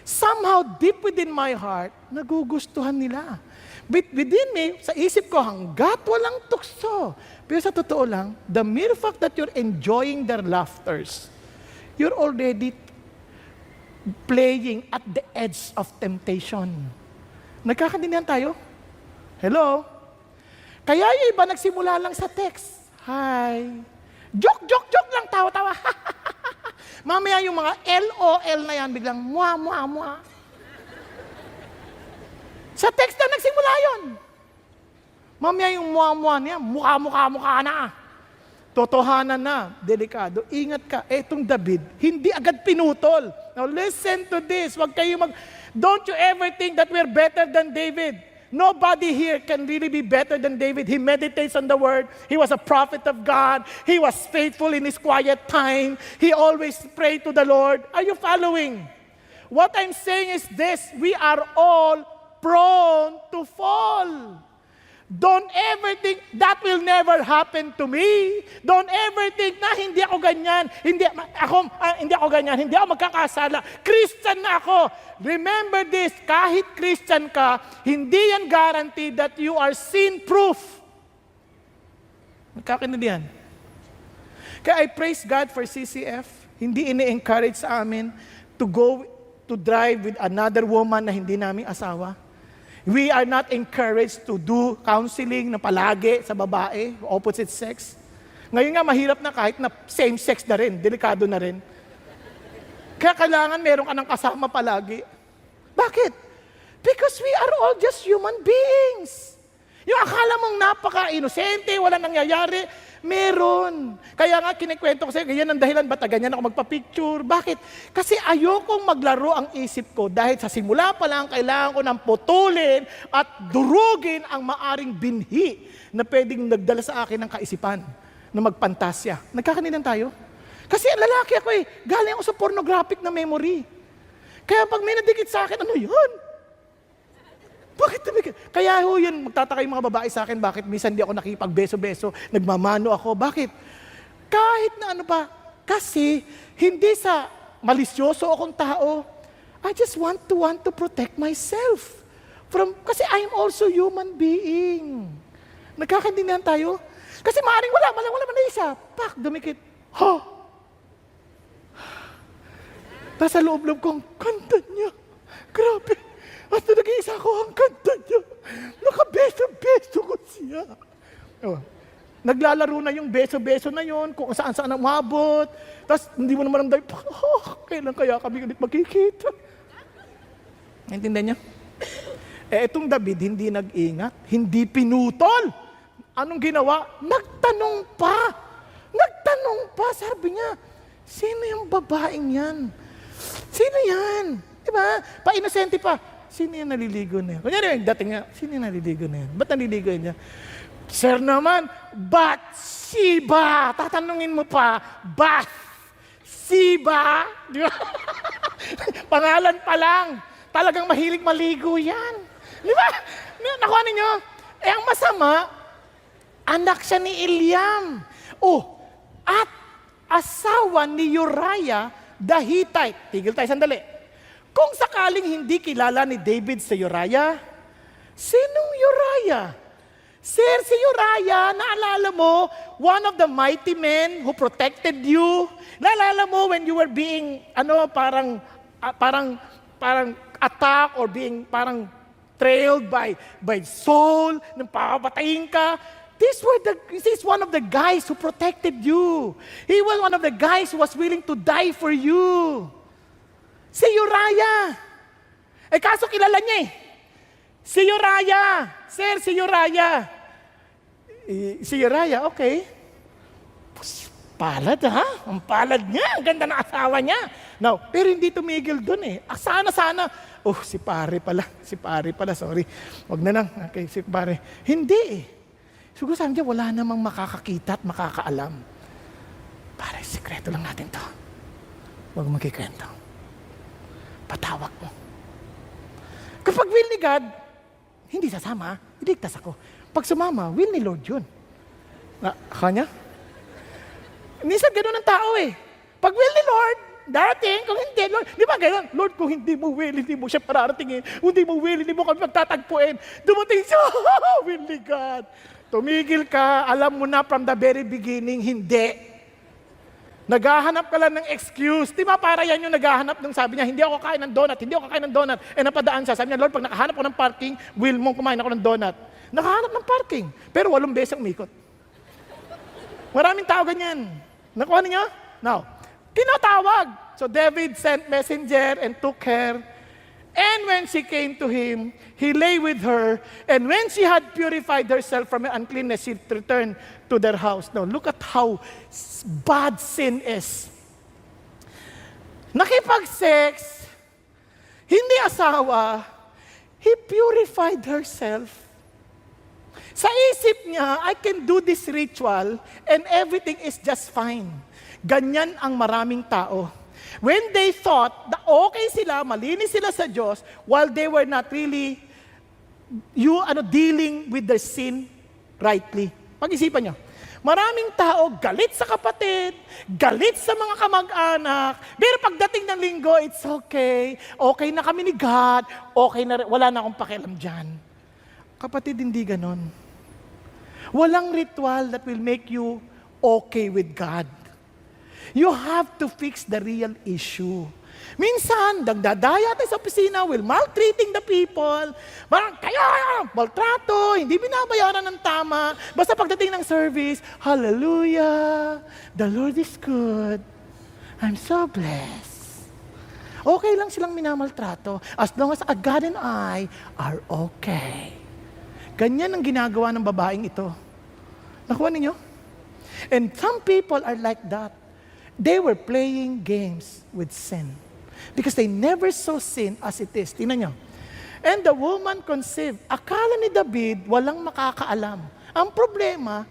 Somehow, deep within my heart, nagugustuhan nila. But within me, sa isip ko, hanggat walang tukso. Pero sa totoo lang, the mere fact that you're enjoying their laughters, you're already playing at the edge of temptation. Nagkakaintindihan tayo? Hello? Kaya yung iba nagsimula lang sa text. Hi. Joke lang, tawa-tawa. Mamaya yung mga LOL na yan, biglang mua. Sa text na nagsimula yun. Mamaya yung mua niya, mukha na. Totohanan na, delikado. Ingat ka, etong David, hindi agad pinutol. Now listen to this, don't you ever think that we're better than David. Nobody here can really be better than David. He meditates on the word. He was a prophet of God. He was faithful in his quiet time. He always prayed to the Lord. Are you following? What I'm saying is this, we are all prone to fall. Don't ever think that will never happen to me. Don't ever think na hindi ako ganyan. Hindi ako ganyan. Hindi ako magkakasala. Christian na ako. Remember this, kahit Christian ka, hindi yan guaranteed that you are sin-proof. Magkakaintindihan. Kaya I praise God for CCF. Hindi ini-encourage sa amin to go to drive with another woman na hindi namin asawa. We are not encouraged to do counseling na palagi sa babae, opposite sex. Ngayon nga, mahirap na kahit na same sex na rin, delikado na rin. Kaya kailangan meron ka ng kasama palagi. Bakit? Because we are all just human beings. Yung akala mong napaka-inosente, wala nangyayari, meron. Kaya nga, kinikwento ko sa'yo, ganyan ang dahilan, ba't ganyan ako magpa-picture? Bakit? Kasi ayokong maglaro ang isip ko dahil sa simula pa lang, kailangan ko nang putulin at durugin ang maaring binhi na pwedeng nagdala sa akin ng kaisipan na magpantasya. Nagkakanilan tayo? Kasi lalaki ako galing ako sa pornographic na memory. Kaya pag may nadikit sa akin, ano yun? Bakit tumigil? Kaya yun, magtataka yung mga babae sa akin, bakit minsan di ako nakipagbeso-beso, nagmamano ako. Bakit? Kahit na ano pa, kasi hindi sa malisyoso akong tao, I just want to protect myself. Kasi I'm also human being. Nagkakaintindihan tayo? Kasi maaaring wala man na isa. Pak, dumikit. Nasa loob-loob kong, kanta niya. Grabe. At nag-iisa ko ang kanta niya. Nakabeso-beso ko siya. Naglalaro na yung beso-beso na yon, kung saan-saan ang umabot. Tapos hindi mo naman ramdam, kailan kaya kami ulit magkikita? Naintindihan niya? Itong David, hindi nag-ingat, hindi pinutol. Anong ginawa? Nagtanong pa, sabi niya, sino yung babaeng yan? Sino yan? Diba? Pa-inosente pa. Sino yung naliligo na yan? Kunyari, dating nga, sino yung naliligo na yan? Ba't naliligo niya? Sir naman, Bathsheba. Tatanungin mo pa, Bathsheba? Pangalan pa lang. Talagang mahilig maligo yan. Di ba? Nakuha ninyo? Ang masama, anak siya ni Eliam. At asawa ni Uriah the Hittite. Tigil tayo sandali. Kung sakaling hindi kilala ni David si Uriah, sinong Uriah? Sir, si Uriah, naalala mo, one of the mighty men who protected you? Naalala mo when you were being, parang attack or being parang trailed by Saul, nang papatayin ka? This is one of the guys who protected you. He was one of the guys who was willing to die for you. Si Uriah. Kaso kilala niya Si Uriah. Sir, si Uriah. Si Uriah, okay. Palad ha? Ang palad niya. Ang ganda ng asawa niya. Now, pero hindi tumigil dun Sana. Si pare pala. Sorry. Wag na lang. Okay, si pare. Hindi Siguro sabi niya, wala namang makakakita at makakaalam. Pare, sikreto lang natin to. Huwag magkikwento. Patawag mo. Kapag will ni God, hindi sasama, iligtas ako. Pag sumama, will ni Lord yun. Kanya? Minsan ganun ang tao eh. Pag will ni Lord, darating, kung hindi, Lord, di ba ganun? Lord, kung hindi mo will, hindi mo siya pararatingin. Kung hindi mo will, hindi mo kami magtatagpuin. Dumating siya, will ni God. Tumigil ka, alam mo na from the very beginning, hindi. Naghahanap ka lang ng excuse. Di ba para yan yung naghahanap nung sabi niya, hindi ako kain ng donut, hindi ako kain ng donut. Eh napadaan siya, sabi niya, Lord, pag nakahanap ko ng parking, will mong kumain ako ng donut. Nakahanap ng parking, pero 8 beses umikot. Maraming tao ganyan. Nakuha niyo? Now, tinatawag. So David sent messenger and took her. And when she came to him, he lay with her. And when she had purified herself from her uncleanness, she returned to their house. Now, look at how bad sin is. Nakipag-sex, hindi asawa, he purified herself. Sa isip niya, I can do this ritual and everything is just fine. Ganyan ang maraming tao. When they thought na okay sila, malinis sila sa Diyos, while they were not really dealing with their sin rightly. Pag-isipan nyo, maraming tao galit sa kapatid, galit sa mga kamag-anak, pero pagdating ng linggo, it's okay, okay na kami ni God, okay na, wala na akong pakialam dyan. Kapatid, hindi ganon. Walang ritual that will make you okay with God. You have to fix the real issue. Minsan, nagdadaya tayo sa opisina, will maltreating the people, kaya, maltrato, hindi binabayaran ng tama, basta pagdating ng service, hallelujah, the Lord is good, I'm so blessed. Okay lang silang minamaltrato, as long as God and I are okay. Ganyan ang ginagawa ng babaeng ito. Nakuha ninyo? And some people are like that. They were playing games with sin. Because they never saw sin as it is. Tingnan nyo. And the woman conceived. Akala ni David, walang makakaalam. Ang problema,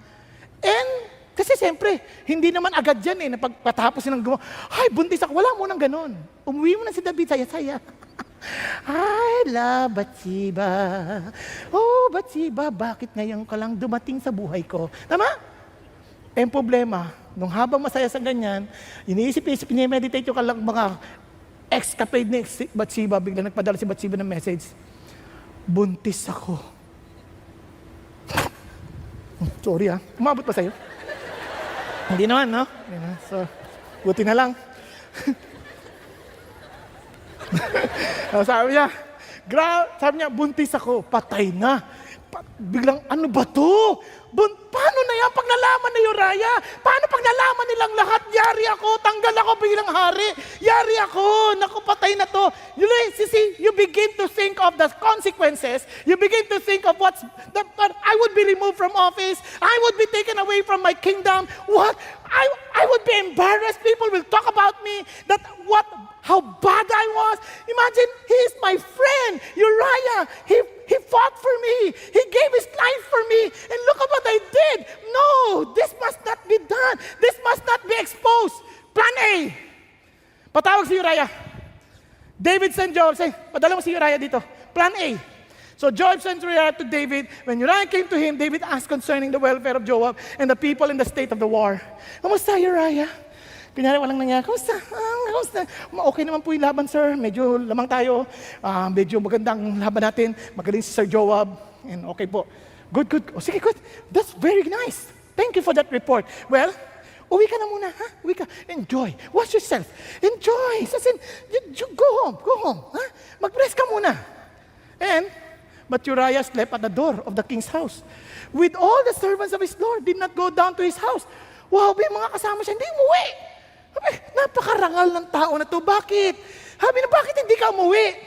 kasi siyempre, hindi naman agad yan na pagkatapos silang gumawa, ay, buntis ako. Wala mo nang ganun. Umuwi mo na si David, saya-saya. I love Bathsheba. Oh, Bathsheba, bakit ngayon ka lang dumating sa buhay ko? Tama? Ang problema, nung habang masaya sa ganyan, iniisip-isip, meditate yung mga ex-kapatid ni Bathsheba, bigla nagpadala si Bathsheba ng message, buntis ako. Sorry umabot pa sa'yo? Hindi naman, no? So, buti na lang. Sabi niya, buntis ako, patay na. Biglang, ano ba to? Paano na yan pag nalaman ni Uriah? Paano pag nalaman nilang lahat? Yari ako, tanggal ako bilang hari. Yari ako, naku, patay na to. You begin to think of the consequences. You begin to think of I would be removed from office. I would be taken away from my kingdom. What? I would be embarrassed. People will talk about me. How bad I was. Imagine, he is my friend, Uriah. He fought for me. He gave his life for me. And look at what I did. No, this must not be done. This must not be exposed. Plan A. Patawag si Uriah. David sent Joab, say, padala mo si Uriah dito. Plan A. So Joab sent Uriah to David. When Uriah came to him, David asked concerning the welfare of Joab and the people in the state of the war. Kamusta, Uriah? Kunyari, walang nangyari. Kamusta? Okay naman po yung laban, sir. Medyo lamang tayo. Medyo magandang laban natin. Magaling si Sir Joab. And okay po. Good. Sige, good. That's very nice. Thank you for that report. Well, uwi ka na muna, ha? Uwi ka. Enjoy. Wash yourself. Enjoy. Go home. Ha? Mag-rest ka muna. But Uriah slept at the door of the king's house. With all the servants of his Lord, did not go down to his house. Wow, yung mga kasama siya, hindi umuwi. Napakarangal ng tao na to. Bakit? Bakit hindi ka umuwi?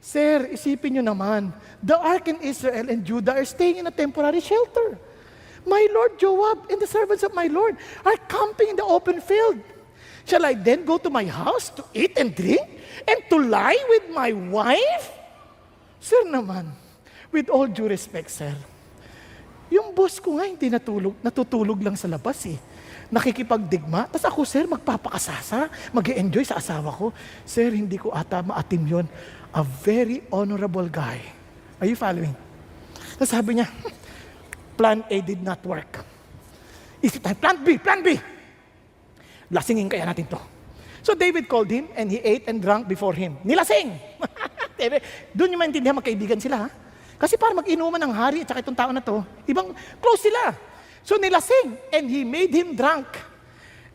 Sir, isipin nyo naman, the ark in Israel and Judah are staying in a temporary shelter. My Lord Joab and the servants of my Lord are camping in the open field. Shall I then go to my house to eat and drink and to lie with my wife? Sir naman, with all due respect, sir, yung boss ko nga hindi natutulog lang sa labas . nakikipagdigma. Tapos ako, sir, magpapakasasa, mag-enjoy sa asawa ko. Sir, hindi ko ata maatim yun. A very honorable guy. Are you following? Tapos sabi niya, plan A did not work. Isip tayo, plan B. Lasingin kaya natin to. So David called him and he ate and drank before him. Nilasing! Doon yung maintindihan, magkaibigan sila. Ha? Kasi para mag-inuman ng hari at saka itong tao na to, ibang close sila. So nilasing and he made him drunk.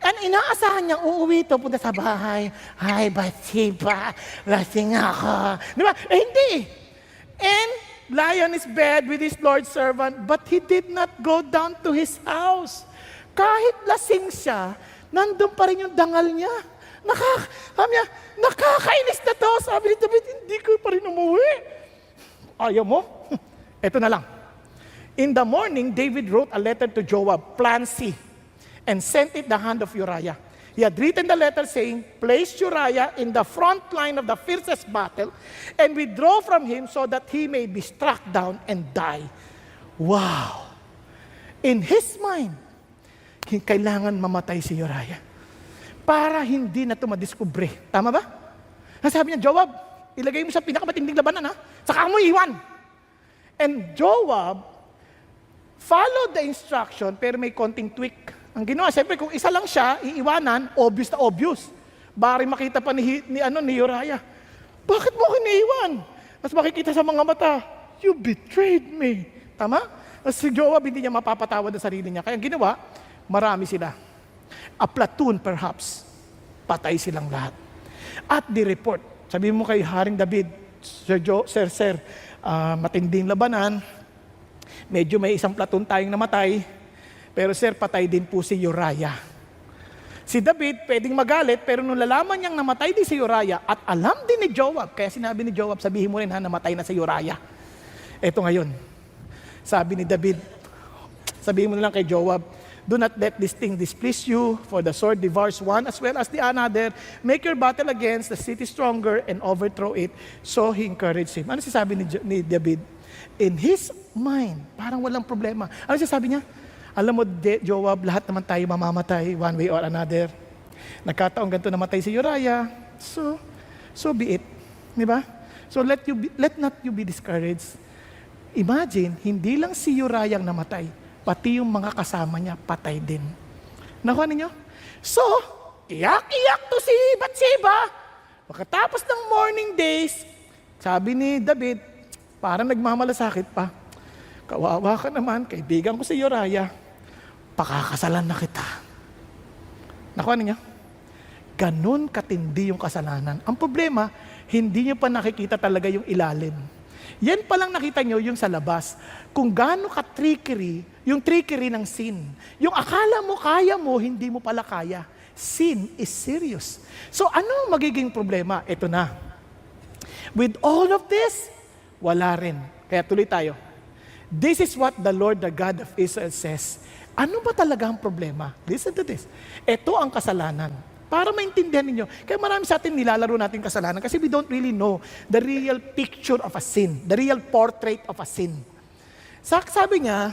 And inaasahan niyang uuwi ito, punta sa bahay. Hi, Bathsheba, lasing ako. Di ba? Hindi. And lie on his bed with his Lord's servant, but he did not go down to his house. Kahit lasing siya, nandun pa rin yung dangal niya. Nakakainis na to. Sabi ni David, hindi ko pa rin umuwi. Ayaw mo? Ito na lang. In the morning, David wrote a letter to Joab, plan C, and sent it the hand of Uriah. He had written the letter saying, place Uriah in the front line of the fiercest battle and withdraw from him so that he may be struck down and die. Wow! In his mind, kailangan mamatay si Uriah para hindi na ito madiskubre. Tama ba? Sabi niya, Joab, ilagay mo sa pinakamatinding labanan, ha? Saka mo iwan. And Joab followed the instruction pero may konting tweak. Ang ginawa, siyempre kung isa lang siya, iiwanan, obvious na obvious. Bari makita pa ni Uriah. Bakit mo kiniiwan? Mas makikita sa mga mata, you betrayed me. Tama? Si Joab hindi niya mapapatawad ang sarili niya. Kaya ginawa, marami sila. A platoon perhaps. Patay silang lahat. At the report, sabi mo kay Haring David, Sir, matinding labanan, medyo may isang platoon tayong namatay, pero sir, patay din po si Uriah. Si David, pwedeng magalit, pero nung lalaman niyang namatay din si Uriah, at alam din ni Joab, kaya sinabi ni Joab, sabihin mo rin ha, namatay na si Uriah. Eto ngayon, sabi ni David, sabihin mo na lang kay Joab, do not let this thing displease you, for the sword devours one as well as the another. Make your battle against the city stronger and overthrow it. So he encouraged him. Ano sabi ni David? In his mind, parang walang problema. Ano sabi niya? Alam mo, Joab, lahat naman tayo mamamatay one way or another. Nagkataong ganito namatay si Uriah. So be it. Di ba? So let not you be discouraged. Imagine, hindi lang si Uriah ang namatay, pati yung mga kasama niya, patay din. Nakuha ninyo? So, iyak-iyak to si Bathsheba. Pagkatapos ng morning days, sabi ni David, parang nagmamalasakit pa. Kawawa ka naman, kaibigan ko si Uriah. Pakakasalan na kita. Nakuha ninyo? Ganun katindi yung kasalanan. Ang problema, hindi nyo pa nakikita talaga yung ilalim. Yan palang nakita nyo yung sa labas. Kung gaano ka-trickery, yung trickery ng sin. Yung akala mo kaya mo, hindi mo pala kaya. Sin is serious. So ano magiging problema? Ito na. With all of this, wala rin. Kaya tuloy tayo. This is what the Lord, the God of Israel says. Ano ba talaga ang problema? Listen to this. Ito ang kasalanan. Para maintindihan ninyo. Kaya marami sa atin nilalaro natin kasalanan kasi we don't really know the real picture of a sin, the real portrait of a sin. Sabi niya,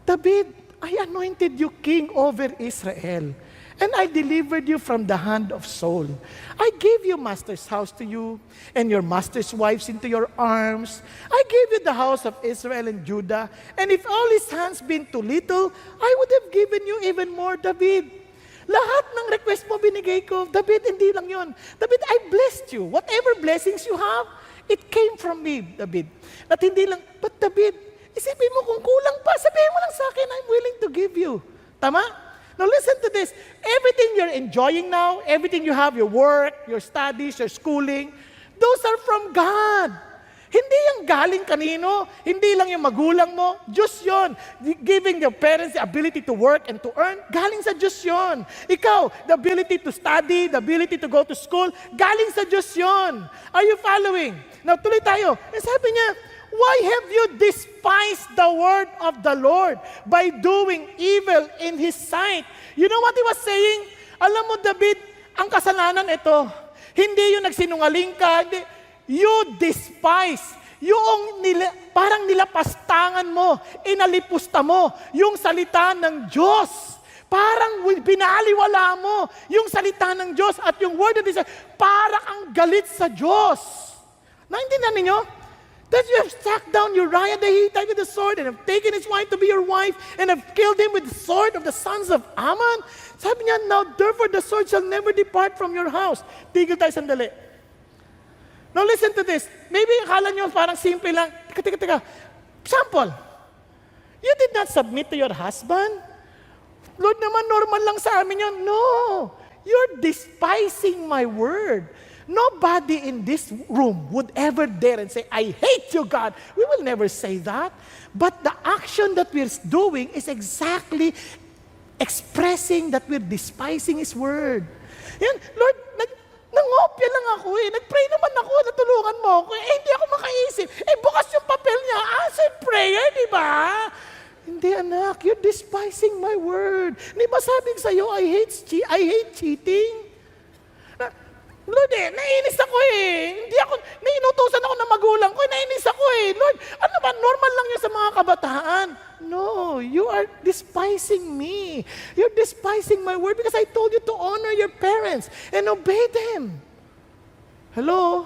David, I anointed you king over Israel, and I delivered you from the hand of Saul. I gave your master's house to you, and your master's wives into your arms. I gave you the house of Israel and Judah, and if all his hands been too little, I would have given you even more, David. Lahat ng request mo binigay ko. David, hindi lang yon. David, I blessed you. Whatever blessings you have, it came from me, David. At hindi lang, but David, isipin mo kung kulang pa, sabihin mo lang sa akin, I'm willing to give you. Tama? Now listen to this. Everything you're enjoying now, everything you have, your work, your studies, your schooling, those are from God. Hindi yung galing kanino, hindi lang yung magulang mo, Diyos yun. Giving your parents the ability to work and to earn, galing sa Diyos yun. Ikaw, the ability to study, the ability to go to school, galing sa Diyos yun. Are you following? Now, tuloy tayo. Sabi niya, why have you despised the word of the Lord by doing evil in His sight? You know what he was saying? Alam mo, David, ang kasalanan ito, hindi yung nagsinungaling ka, hindi, you despise, yung parang nilapastangan mo, inalipusta mo, yung salita ng Diyos. Parang binaliwala mo yung salita ng Diyos at yung word of this, parang ang galit sa Diyos. Naintindihan ninyo? That you have struck down Uriah the Hittite with the sword and have taken his wife to be your wife and have killed him with the sword of the sons of Ammon. Sabi niya, now therefore the sword shall never depart from your house. Tigil tayo sandali. Now listen to this. Maybe akala niyo parang simple lang. Teka. Sample. You did not submit to your husband? Lord naman, normal lang sa amin yun. No. You're despising my word. Nobody in this room would ever dare and say, I hate you, God. We will never say that. But the action that we're doing is exactly expressing that we're despising His word. Yan, Lord, nangopya lang ako eh. Nag-pray naman ako, natulungan mo ako eh. Hindi ako makaisip. Bukas yung papel niya. Answered prayer, di ba? Hindi anak, you're despising my word. Di ba sabing sa'yo, I hate cheating? Lord naiinis ako eh. Naiinutusan ako ng magulang ko, naiinis ako eh. Lord, ano ba, normal lang yun sa mga kabataan. No, you are despising me. You're despising my word because I told you to honor your parents and obey them. Hello?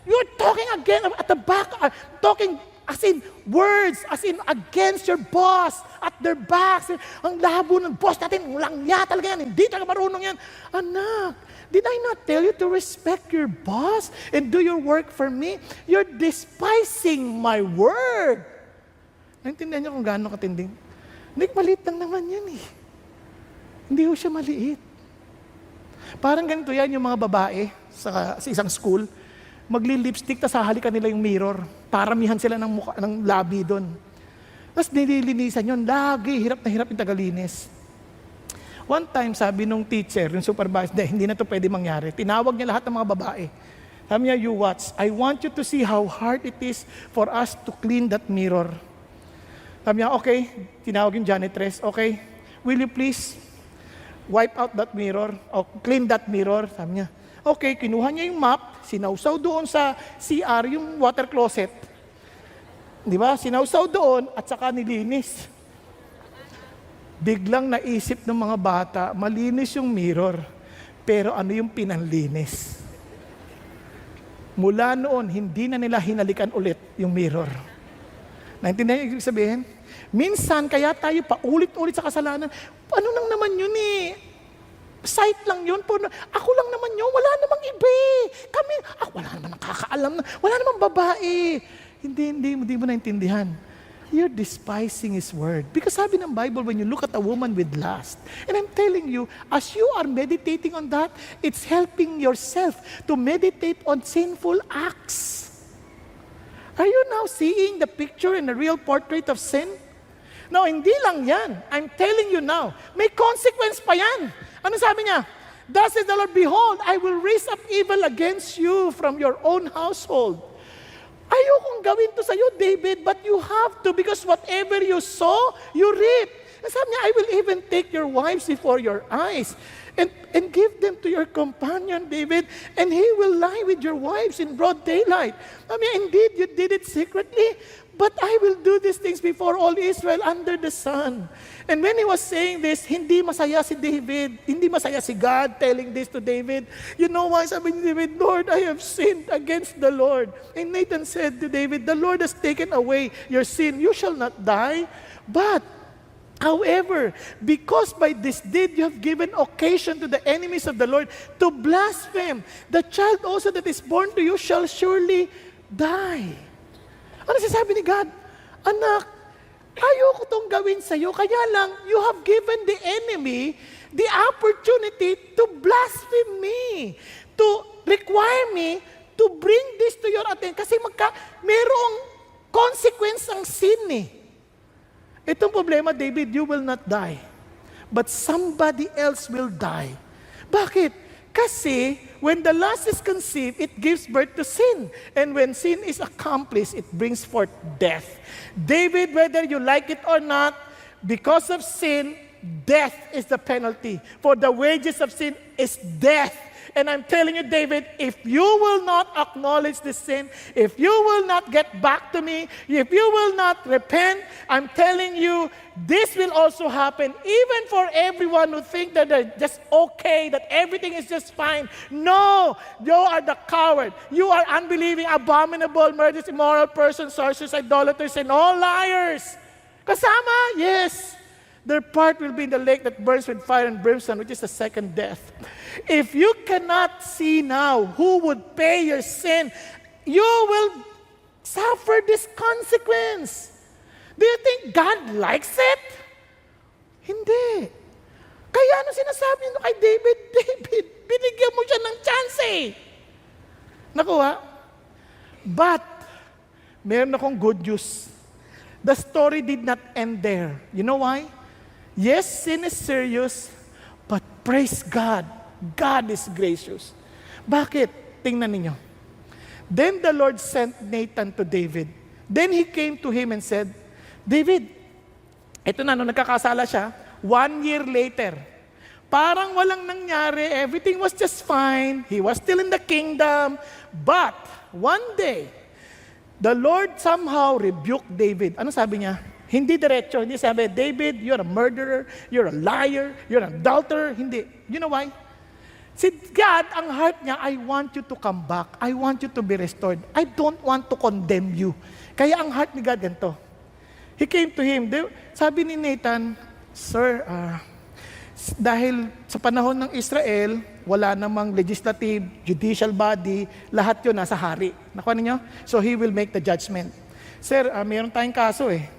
You're talking again at the back, talking as in words, as in against your boss, at their backs. Ang labo ng boss natin, walang ya talaga yan, hindi talaga marunong yan. Anak, did I not tell you to respect your boss and do your work for me? You're despising my word. Naintindihan niyo kung gaano katinding? Hindi, maliit lang naman yan eh. Hindi ho siya maliit. Parang ganito yan yung mga babae sa isang school. Magli-lipstick, tas hahalikan nila yung mirror. Paramihan sila ng labi doon. Tapos nililinisan yun. Lagi, hirap na hirap yung tagalinis. One time, sabi nung teacher, yung supervisor, hindi na to pwede mangyari. Tinawag niya lahat ng mga babae. Sabi niya, you watch. I want you to see how hard it is for us to clean that mirror. Sabi niya, okay. Tinawag yung janitress. Okay, will you please wipe out that mirror? O clean that mirror? Sabi niya, okay. Kinuha niya yung mop, sinausaw doon sa CR, yung water closet. Di ba? Sinausaw doon at saka nilinis. Biglang naisip ng mga bata, malinis yung mirror, pero ano yung pinanlinis? Mula noon, hindi na nila hinalikan ulit yung mirror. Naintindihan niyo ibig sabihin? Minsan, kaya tayo paulit-ulit sa kasalanan, ano lang naman yun eh? Sight lang yun. Ako lang naman yun. Wala namang iba eh. Wala naman nakakaalam na. Wala namang babae. Hindi mo naintindihan. You're despising His word. Because sabi ng Bible, when you look at a woman with lust, and I'm telling you, as you are meditating on that, it's helping yourself to meditate on sinful acts. Are you now seeing the picture and the real portrait of sin? No, hindi lang yan. I'm telling you now, may consequence pa yan. Ano sabi niya? Thus says the Lord, behold, I will raise up evil against you from your own household. Ayokong gawin to sa'yo, David, but you have to because whatever you sow, you reap. And sabi niya, I will even take your wives before your eyes and give them to your companion, David, and he will lie with your wives in broad daylight. I mean, indeed, you did it secretly, but I will do these things before all Israel under the sun. And when he was saying this, hindi masaya si David, hindi masaya si God telling this to David. You know why? Sabi ni David, Lord, I have sinned against the Lord. And Nathan said to David, the Lord has taken away your sin. You shall not die. But, however, because by this deed you have given occasion to the enemies of the Lord to blaspheme, the child also that is born to you shall surely die. Ano sasabi ni God? Anak, ayoko tong gawin sa'yo, kaya lang, you have given the enemy the opportunity to blaspheme me, to require me to bring this to your attention. Kasi merong consequence ang sin eh. Itong problema, David, you will not die. But somebody else will die. Bakit? Kasi, when the lust is conceived, it gives birth to sin. And when sin is accomplished, it brings forth death. David, whether you like it or not, because of sin, death is the penalty. For the wages of sin is death. And I'm telling you, David, if you will not acknowledge the sin, if you will not get back to me, if you will not repent, I'm telling you, this will also happen even for everyone who think that they're just okay, that everything is just fine. No, you are the coward. You are unbelieving, abominable, murderers, immoral persons, sorcerers, idolaters, and all liars. Kasama? Yes. Their part will be in the lake that burns with fire and brimstone, which is the second death. If you cannot see now who would pay your sin, you will suffer this consequence. Do you think God likes it? Hindi. Kaya ano sinasabi nyo kay David? David, binigyan mo siya ng chance eh. Nakuha? But, meron akong good news. The story did not end there. You know why? Yes, sin is serious, but praise God. God is gracious. Bakit? Tingnan ninyo. Then the Lord sent Nathan to David. Then he came to him and said, David, ito na, nung nagkakasala siya, 1 year later, parang walang nangyari, everything was just fine, he was still in the kingdom, but one day, the Lord somehow rebuked David. Ano sabi niya? Hindi diretso, hindi sabi, David, you're a murderer, you're a liar, you're an adulterer. Hindi. You know why? Si God, ang heart niya, I want you to come back. I want you to be restored. I don't want to condemn you. Kaya ang heart ni God ganito. He came to him. Sabi ni Nathan, Sir, dahil sa panahon ng Israel, wala namang legislative, judicial body, lahat yun nasa hari. Nakuha ninyo? So he will make the judgment. Sir, meron tayong kaso eh.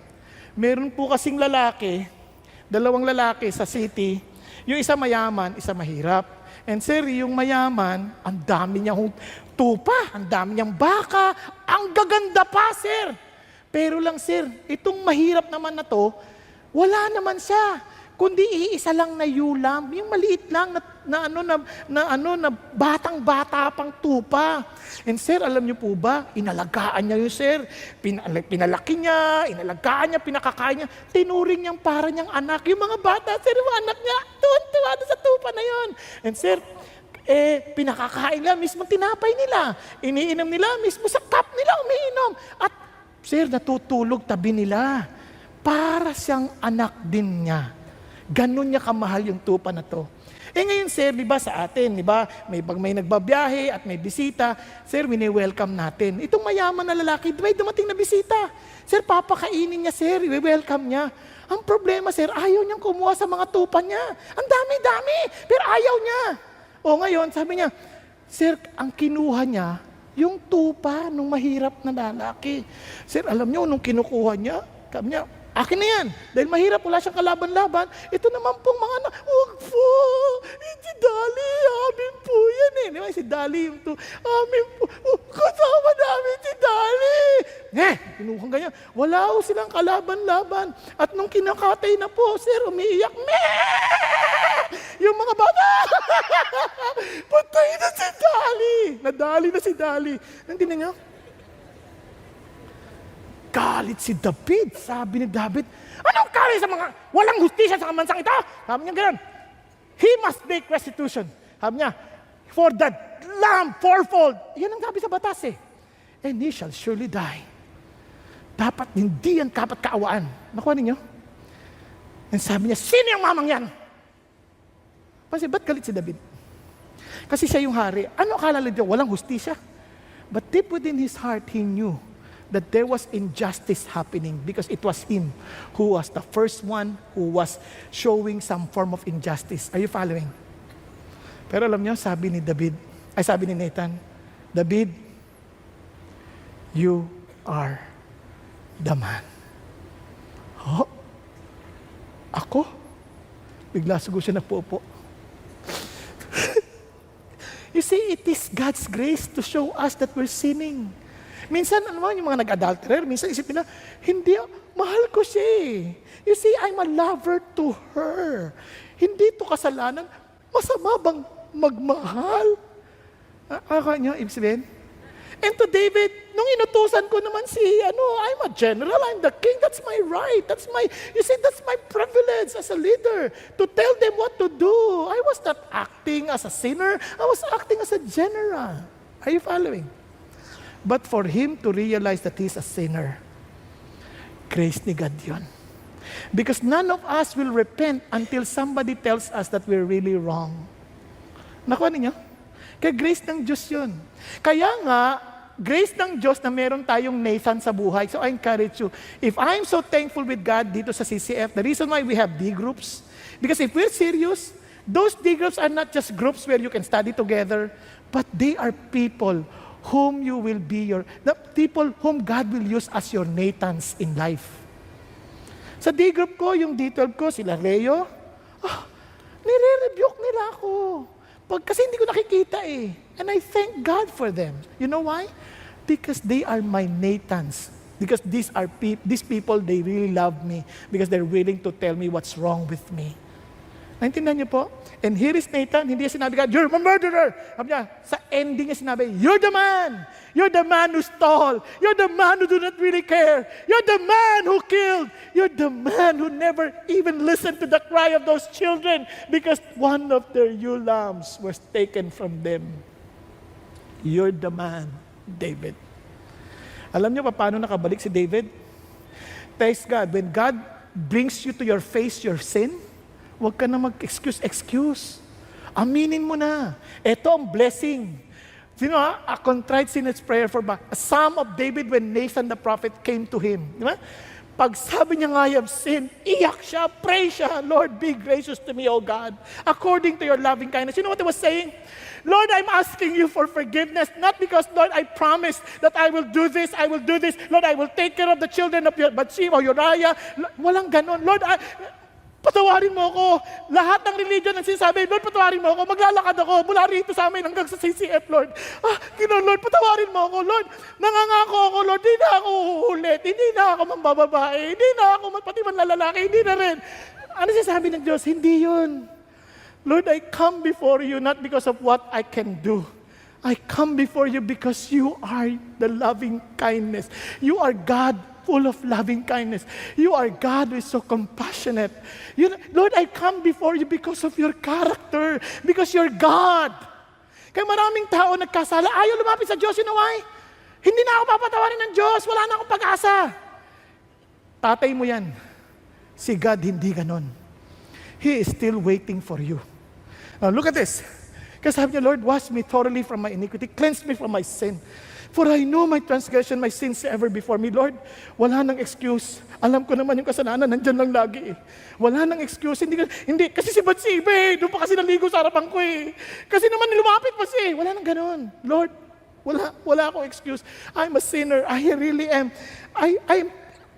Meron po kasing lalaki, 2 lalaki sa city, yung isa mayaman, isa mahirap. And sir, yung mayaman, ang dami niyang tupa, ang dami niyang baka, ang gaganda pa, sir. Pero lang, sir, itong mahirap naman na to, wala naman siya. Kundi iisa lang na yulam, yung maliit lang na batang-bata pang tupa. And sir, alam niyo po ba, inalagaan niya yun, sir. Pinalaki niya, inalagaan niya, pinakakain niya. Tinuring niyang para niyang anak. Yung mga bata, sir, yung anak niya, tuwan-tuwa sa tupa na yun. And sir, pinakakain nila, mismo tinapay nila. Iniinom nila, mismo sa cup nila umiinom. At sir, natutulog tabi nila. Para siyang anak din niya. Ganun niya kamahal yung tupa na to. Ngayon, sir, di ba sa atin, di ba, pag may nagbabiyahe at may bisita, sir, wini-welcome natin. Itong mayaman na lalaki, may dumating na bisita. Sir, papakainin niya, sir, i-welcome niya. Ang problema, sir, ayaw niyang kumuha sa mga tupa niya. Ang dami-dami, pero ayaw niya. O ngayon, sabi niya, sir, ang kinuha niya, yung tupa ng mahirap na lalaki. Sir, alam niyo, nung kinukuha niya, sabi niya, akin na yan. Dahil mahirap, wala siyang kalaban-laban. Ito naman pong mga huwag po. Si Dali, amin po yan eh. Di ba? Si Dali yung to. Amin po. Kasama namin si Dali. Pinuhang ganyan. Wala ho silang kalaban-laban. At nung kinakatay na po, sir, umiiyak. Yung mga bata. Patay na si Dali. Nadali na si Dali. Nandiyan niyo? Galit si David. Sabi ni David, anong galit sa mga walang hustisya sa kamansang ito? Sabi niya gano'n, he must make restitution. Sabi niya, for the lamb fourfold. Yan ang sabi sa batas eh. And he shall surely die. Dapat hindi yan kapat kaawaan. Nakuha ninyo? And sabi niya, sino yung mamang yan? Kasi ba't galit si David? Kasi siya yung hari. Ano akala nila? Walang hustisya. But deep within his heart, he knew that there was injustice happening because it was him who was the first one who was showing some form of injustice. Are you following? Pero alam niyo, sabi ni Nathan, David, you are the man. Oh, ako? Bigla siguro siya nagpupo. You see, it is God's grace to show us that we're sinning. Minsan, ano mo, yung mga nag-adulterer, minsan isip nila, hindi, mahal ko siya eh. You see, I'm a lover to her. Hindi to kasalanan. Masama bang magmahal? Akala ibig sabihin? And to David, nung inutusan ko naman I'm a general, I'm the king, that's my right. That's my privilege as a leader to tell them what to do. I was not acting as a sinner. I was acting as a general. Are you following? But for him to realize that he's a sinner, grace ni God yun. Because none of us will repent until somebody tells us that we're really wrong. Nakuha ninyo? Kaya grace ng Diyos yun. Kaya nga, grace ng Diyos na meron tayong Nathan sa buhay. So I encourage you, if I'm so thankful with God dito sa CCF, the reason why we have D groups, because if we're serious, those D groups are not just groups where you can study together, but they are people whom you will be the people whom God will use as your Nathans in life. Sa D group ko, yung D12 ko, sila Leo, nire-rebuke nila ako. Kasi hindi ko nakikita eh. And I thank God for them. You know why? Because they are my Nathans. Because these people, they really love me. Because they're willing to tell me what's wrong with me. Naintindihan niyo po? And here is Nathan, hindi niya sinabi, God, you're a murderer. Sabi niya, sa ending niya sinabi, you're the man. You're the man who stole. You're the man who do not really care. You're the man who killed. You're the man who never even listened to the cry of those children because one of their ewe lambs was taken from them. You're the man, David. Alam niyo pa paano nakabalik si David? Thanks God, when God brings you to your face your sin, huwag ka na mag-excuse. Aminin mo na. Ito ang blessing. A contrite sinner's prayer for back. A psalm of David when Nathan the prophet came to him. Di ba? Pag sabi niya nga, I have sinned, iyak siya, pray siya, Lord, be gracious to me, O God, according to your loving kindness. You know what he was saying? Lord, I'm asking you for forgiveness, not because, Lord, I promised that I will do this. Lord, I will take care of the children of Bathsheba or Uriah. Walang ganon. Lord, patawarin mo ako. Lahat ng religion ang sinasabi, Lord, patawarin mo ako. Maglalakad ako mula rito sa amin hanggang sa CCF, Lord. Lord, patawarin mo ako. Lord, nangangako ako, Lord, hindi na ako uulit. Hindi na ako mambababae. Hindi na ako pati manlalaki. Hindi na rin. Ano sinasabi ng Diyos? Hindi yun. Lord, I come before you not because of what I can do. I come before you because you are the loving kindness. You are God full of loving kindness. You are God who is so compassionate. Lord, I come before you because of your character, because you're God. Kaya maraming tao nagkasala, ayaw lumapit sa Diyos. You know why? Hindi na ako papatawarin ng Diyos. Wala na akong pag-asa. Tatay mo yan. Si God hindi ganon. He is still waiting for you. Now look at this. Kasi sabi niya, Lord, wash me thoroughly from my iniquity. Cleanse me from my sin. For I know my transgression, my sins ever before me. Lord, wala nang excuse. Alam ko naman yung kasalanan, nandyan lang lagi eh. Wala nang excuse. Hindi, kasi si Bathsheba eh. Doon pa kasi naligo sa harapan ko eh. Kasi naman lumapit pa siya eh. Wala nang ganon. Lord, wala akong excuse. I'm a sinner. I really am. I'm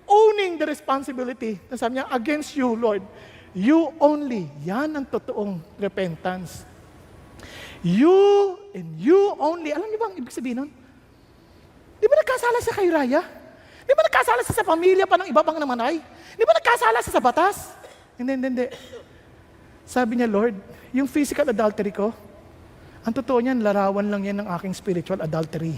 owning the responsibility. Sabi niya, against you, Lord. You only. Yan ang totoong repentance. You and you only. Alam niyo ba ang ibig sabihin nun? Di ba nagkasala siya kay Raya? Di ba nagkasala siya sa pamilya pa ng iba pang namanay? Di ba nagkasala siya sa batas? Hindi. Sabi niya, Lord, yung physical adultery ko, ang totoo niyan, larawan lang yan ng aking spiritual adultery.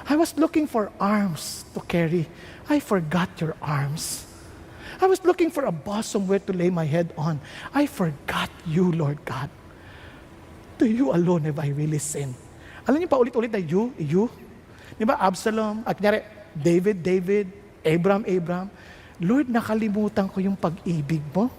I was looking for arms to carry. I forgot your arms. I was looking for a boss somewhere to lay my head on. I forgot you, Lord God. To you alone have I really sinned. Alam niyo pa ulit-ulit na you. Di ba, Absalom, at kunyari, David, Abraham. Lord, nakalimutan ko yung pag-ibig mo.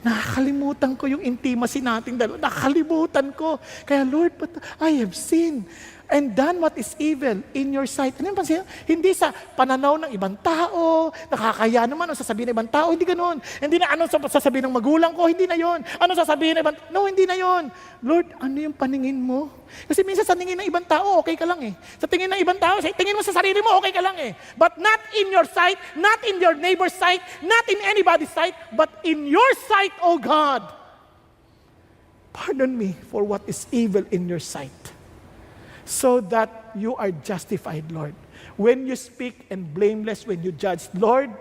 Nakalimutan ko yung intimacy nating dalawa. Nakalimutan ko. Kaya Lord, I have sinned and done what is evil in your sight. Ano yung pansin? Hindi sa pananaw ng ibang tao, nakakaya naman ang sasabihin ng ibang tao, hindi ganun. Hindi na ano sasabihin ng magulang ko, hindi na yon. Ano sasabihin ng ibang no, hindi na yon. Lord, ano yung paningin mo? Kasi minsan sa tingin ng ibang tao, okay ka lang eh. Sa tingin ng ibang tao, tingin mo sa sarili mo, okay ka lang eh. But not in your sight, not in your neighbor's sight, not in anybody's sight, but in your sight, O God. Pardon me for what is evil in your sight, so that you are justified, Lord. When you speak and blameless when you judge, Lord,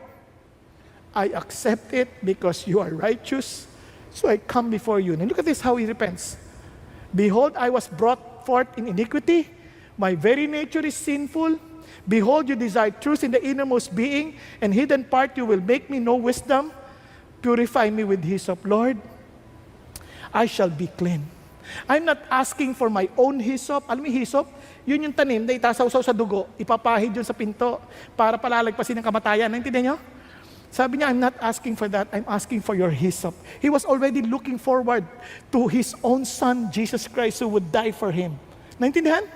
I accept it because you are righteous, so I come before you. And look at this, how he repents. Behold, I was brought forth in iniquity. My very nature is sinful. Behold, you desire truth in the innermost being, and hidden part you will make me know wisdom. Purify me with hyssop, Lord. I shall be clean. I'm not asking for my own hyssop. Alam mo yung hyssop? Yun yung tanim na itasaw-saw sa dugo, ipapahid yun sa pinto para palalagpasin ng kamatayan. Naintindihan nyo? Sabi niya, I'm not asking for that. I'm asking for your hyssop. He was already looking forward to his own son, Jesus Christ, who would die for him. Naintindihan?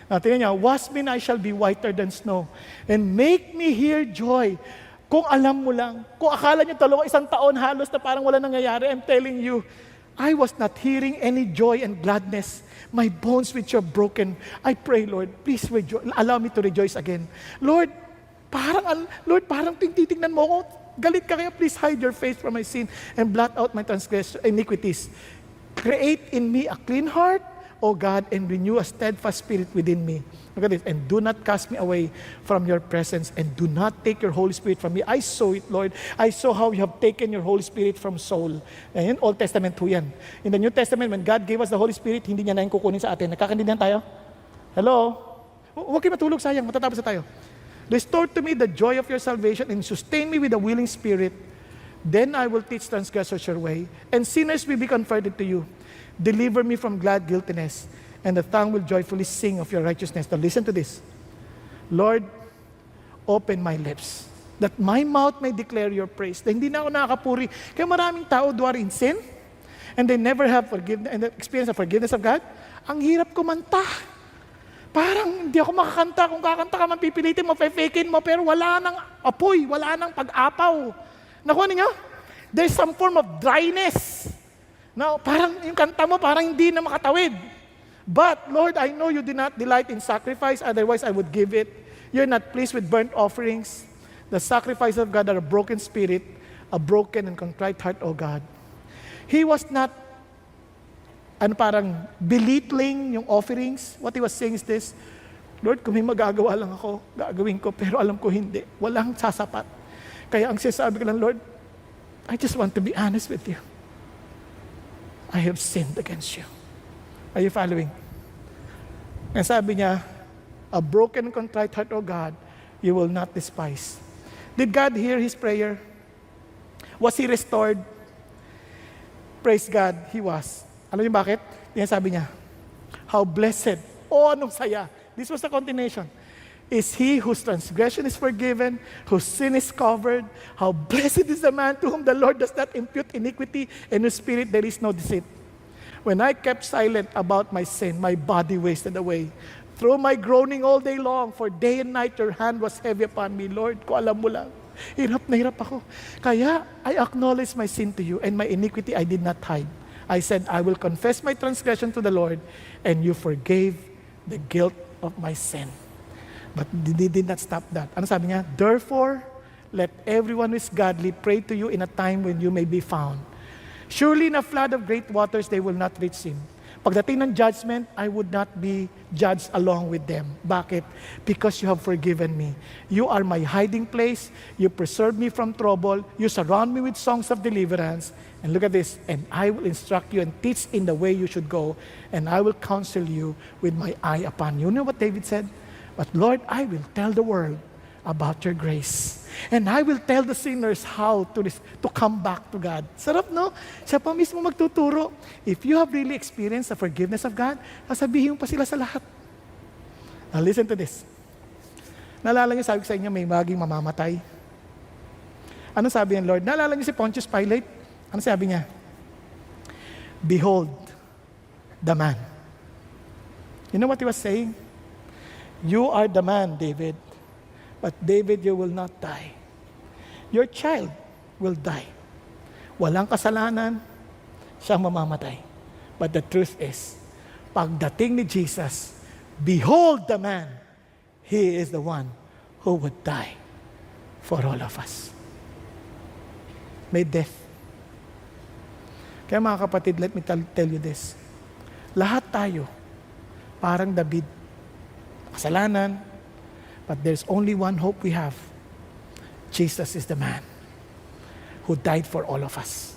Tingnan niya, wash me and I shall be whiter than snow. And make me hear joy. Kung alam mo lang, kung akala niyo isang taon halos na parang wala nangyayari, I'm telling you, I was not hearing any joy and gladness. My bones which are broken. I pray, Lord, please allow me to rejoice again. Lord, parang titingnan mo ako. Galit ka kaya, please hide your face from my sin and blot out my iniquities. Create in me a clean heart, O God, and renew a steadfast spirit within me. Look at this. And do not cast me away from your presence, and do not take your Holy Spirit from me. I saw it, Lord. I saw how you have taken your Holy Spirit from Saul. Ayan, Old Testament po yan. In the New Testament, when God gave us the Holy Spirit, hindi niya na yung kukunin sa atin. Nakakaintindihan tayo? Hello? Huwag kayo matulog, sayang. Matatapos na tayo. Restore to me the joy of your salvation, and sustain me with a willing spirit. Then I will teach transgressors your way, and sinners will be converted to you. Deliver me from glad guiltiness, and the tongue will joyfully sing of your righteousness. Now listen to this. Lord, open my lips, that my mouth may declare your praise. Na hindi na ako nakakapuri. Kaya maraming tao dwell in sin, and they never have forgiveness and the experience of forgiveness of God. Ang hirap kumanta. Parang hindi ako makakanta. Kung kakanta ka man, pipilitin mo, fakein mo, pero wala nang apoy, wala nang pag-apaw. Nakuha niyo? There's some form of dryness. Now, parang yung kanta mo, parang hindi na makatawid. But, Lord, I know you do not delight in sacrifice, otherwise I would give it. You're not pleased with burnt offerings. The sacrifice of God are a broken spirit, a broken and contrite heart, O God. He was not, parang belittling yung offerings. What he was saying is this, Lord, kung may magagawa lang ako, gagawin ko, pero alam ko hindi. Walang sasapat. Kaya ang sinasabi ko lang, Lord, I just want to be honest with you. I have sinned against you. Are you following? And sabi niya, a broken and contrite heart, O God, you will not despise. Did God hear his prayer? Was he restored? Praise God, he was. Alam niyo bakit? Yan sabi niya, how blessed, anong saya. This was the continuation. Is he whose transgression is forgiven, whose sin is covered. How blessed is the man to whom the Lord does not impute iniquity, and whose spirit there is no deceit. When I kept silent about my sin, my body wasted away. Through my groaning all day long, for day and night your hand was heavy upon me. Lord, kung alam mo lang, hirap na hirap ako. Kaya I acknowledge my sin to you, and my iniquity I did not hide. I said, I will confess my transgression to the Lord, and you forgave the guilt of my sin. But they did not stop that. Ano sabi niya? Therefore, let everyone who is godly pray to you in a time when you may be found. Surely in a flood of great waters they will not reach him. Pagdating ng judgment, I would not be judged along with them. Bakit? Because you have forgiven me. You are my hiding place. You preserve me from trouble. You surround me with songs of deliverance. And look at this. And I will instruct you and teach in the way you should go. And I will counsel you with my eye upon you. You know what David said? But Lord, I will tell the world about your grace. And I will tell the sinners how to come back to God. Sarap, no? Siya pa mismo magtuturo. If you have really experienced the forgiveness of God, sasabihin mo pa sila sa lahat. Now listen to this. Naalala niyo, sabi ko sa inyo, may maging mamamatay. Ano sabi ng Lord? Naalala niyo si Pontius Pilate? Ano sabi niya? Behold, the man. You know what he was saying? You are the man, David. But David, you will not die. Your child will die. Walang kasalanan, siyang mamamatay. But the truth is, pagdating ni Jesus, behold the man, he is the one who would die for all of us. May death. Kaya mga kapatid, let me tell you this. Lahat tayo, parang David, kasalanan, but there's only one hope we have. Jesus is the man who died for all of us.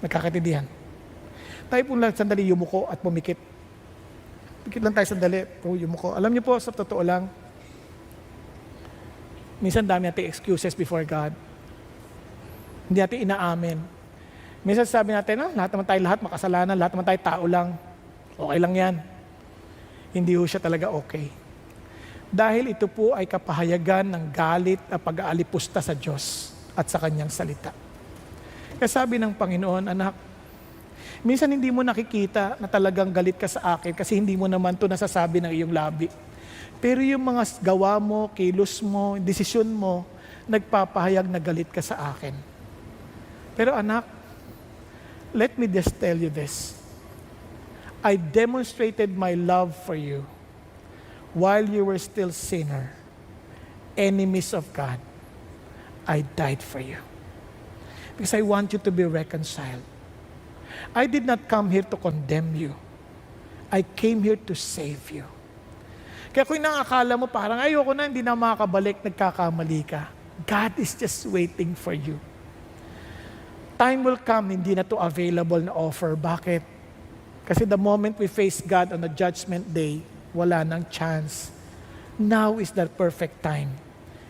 Nagkakaintindihan? Tayo po lang sandali yumuko at pumikit. Pikit lang tayo sandali, yumuko. Alam niyo po, sa totoo lang, minsan dami natin excuses before God. Hindi natin inaamin Minsan sabi natin, lahat naman tayo makasalanan, lahat naman tayo tao lang. Okay lang yan. Hindi ho siya talaga okay. Dahil ito po ay kapahayagan ng galit at pag-aalipusta sa Diyos at sa Kanyang salita. Kaya sabi ng Panginoon, anak, minsan hindi mo nakikita na talagang galit ka sa akin kasi hindi mo naman ito nasasabi ng iyong labi. Pero yung mga gawa mo, kilos mo, desisyon mo, nagpapahayag na galit ka sa akin. Pero anak, let me just tell you this. I demonstrated my love for you while you were still sinner, enemies of God. I died for you. Because I want you to be reconciled. I did not come here to condemn you. I came here to save you. Kaya kung nakakala mo parang ayoko na, hindi na makakabalik, nagkakamali ka. God is just waiting for you. Time will come, hindi na to available na offer. Bakit? Kasi the moment we face God on the judgment day, wala nang chance. Now is the perfect time.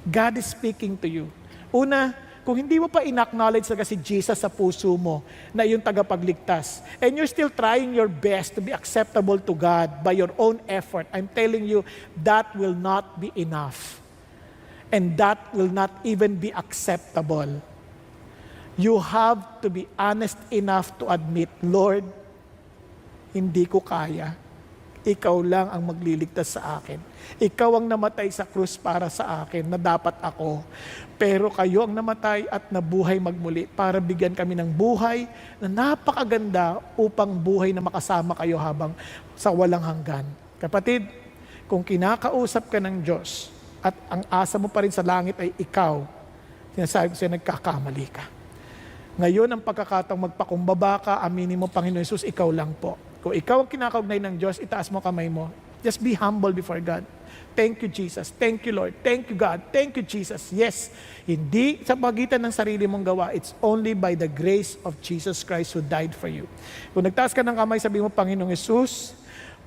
God is speaking to you. Una, kung hindi mo pa in-acknowledge na si Jesus sa puso mo na yung tagapagligtas, and you're still trying your best to be acceptable to God by your own effort, I'm telling you, that will not be enough. And that will not even be acceptable. You have to be honest enough to admit, Lord, hindi ko kaya. Ikaw lang ang magliligtas sa akin. Ikaw ang namatay sa krus para sa akin na dapat ako. Pero kayo ang namatay at nabuhay magmuli para bigyan kami ng buhay na napakaganda upang buhay na makasama kayo habang sa walang hanggan. Kapatid, kung kinakausap ka ng Diyos at ang asa mo pa rin sa langit ay ikaw, sinasabi ko sa'yo, nagkakamali ka. Ngayon ang pagkakataong magpakumbaba ka, aminin mo, Panginoon Jesus, ikaw lang po. Kung ikaw ang kinakaugnay ng Diyos, itaas mo kamay mo. Just be humble before God. Thank you, Jesus. Thank you, Lord. Thank you, God. Thank you, Jesus. Yes, hindi sa pagitan ng sarili mong gawa. It's only by the grace of Jesus Christ who died for you. Kung nagtaas ka ng kamay, sabi mo, Panginoong Jesus,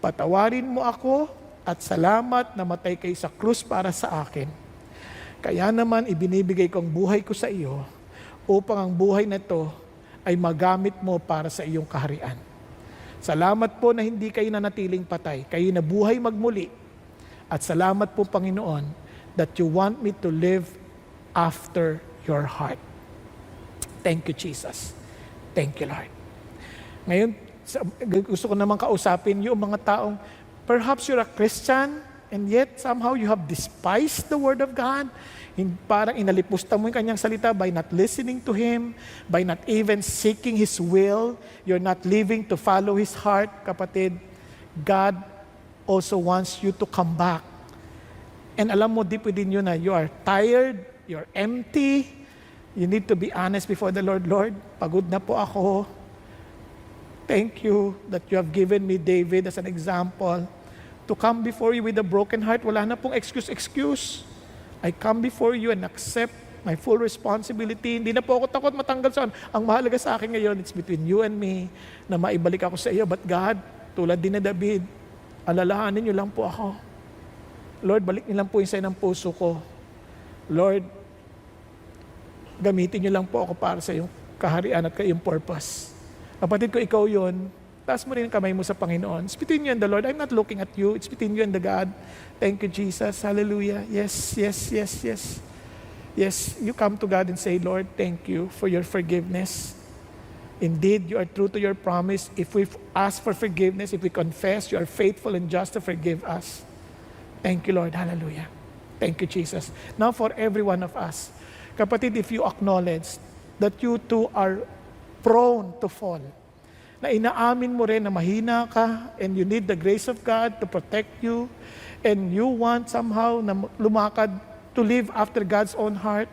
patawarin mo ako at salamat na matay kayo sa krus para sa akin. Kaya naman, ibinibigay ko ang buhay ko sa iyo upang ang buhay na ito ay magamit mo para sa iyong kaharian. Salamat po na hindi kayo nanatiling patay. Kayo na buhay magmuli. At salamat po, Panginoon, that you want me to live after your heart. Thank you, Jesus. Thank you, Lord. Ngayon, gusto ko naman kausapin yung mga taong, perhaps you're a Christian, and yet somehow you have despised the Word of God. Parang inalipusta mo yung kanyang salita by not listening to Him, by not even seeking His will. You're not living to follow His heart. Kapatid, God also wants you to come back. And alam mo, deep within you na you are tired, you're empty. You need to be honest before the Lord. Lord, pagod na po ako. Thank you that you have given me David as an example to come before you with a broken heart. Wala na pong excuse. I come before you and accept my full responsibility. Hindi na po ako takot matanggal saan. Ang mahalaga sa akin ngayon, it's between you and me, na maibalik ako sa iyo. But God, tulad din na David, alalahanin niyo lang po ako. Lord, balik niyo lang po yung sayo ng puso ko. Lord, gamitin niyo lang po ako para sa iyong kaharian at iyong purpose. Kapatid ko, ikaw yun. Taas mo rin ang kamay mo sa Panginoon. It's between you and the Lord. I'm not looking at you. It's between you and the God. Thank you, Jesus. Hallelujah. Yes, yes, yes, yes. Yes, you come to God and say, Lord, thank you for your forgiveness. Indeed, you are true to your promise. If we ask for forgiveness, if we confess, you are faithful and just to forgive us. Thank you, Lord. Hallelujah. Thank you, Jesus. Now for every one of us, kapatid, if you acknowledge that you too are prone to fall, na inaamin mo rin na mahina ka and you need the grace of God to protect you and you want somehow na lumakad to live after God's own heart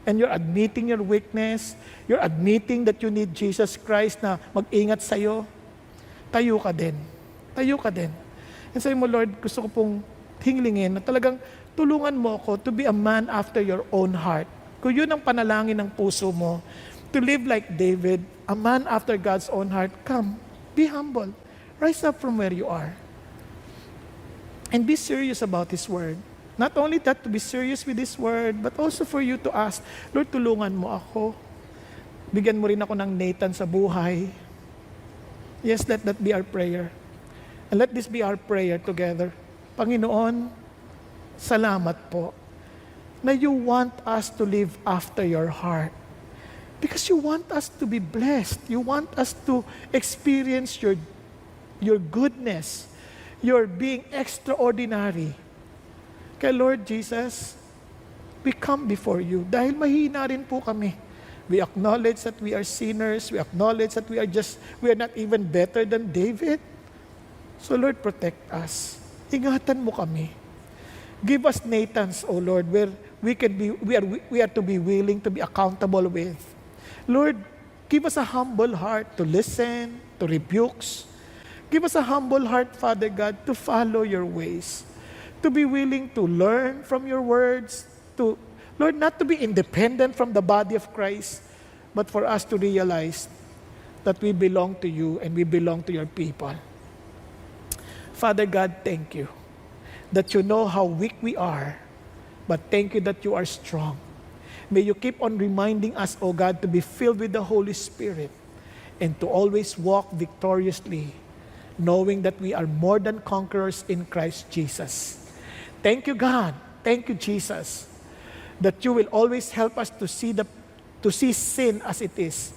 and you're admitting your weakness, you're admitting that you need Jesus Christ na mag-ingat sa'yo, tayo ka din. Tayo ka din. And sabi mo, Lord, gusto ko pong hinglingin na talagang tulungan mo ako to be a man after your own heart. Kung yun ang panalangin ng puso mo, to live like David, a man after God's own heart, come, be humble. Rise up from where you are. And be serious about His Word. Not only that, to be serious with His Word, but also for you to ask, Lord, tulungan mo ako. Bigyan mo rin ako ng Nathan sa buhay. Yes, let that be our prayer. And let this be our prayer together. Panginoon, salamat po na you want us to live after your heart. Because you want us to be blessed. You want us to experience your goodness, your being extraordinary. Kaya Lord Jesus, we come before you dahil mahina rin po kami. We acknowledge that we are sinners. We acknowledge that we are not even better than David. So Lord, protect us. Ingatan mo kami. Give us Nathans, O Lord, where we are to be willing to be accountable with. Lord, give us a humble heart to listen, to rebukes. Give us a humble heart, Father God, to follow your ways. To be willing to learn from your words. Lord, not to be independent from the body of Christ, but for us to realize that we belong to you and we belong to your people. Father God, thank you that you know how weak we are, but thank you that you are strong. May you keep on reminding us, O God, to be filled with the Holy Spirit and to always walk victoriously, knowing that we are more than conquerors in Christ Jesus. Thank you, God. Thank you, Jesus, that you will always help us to see sin as it is.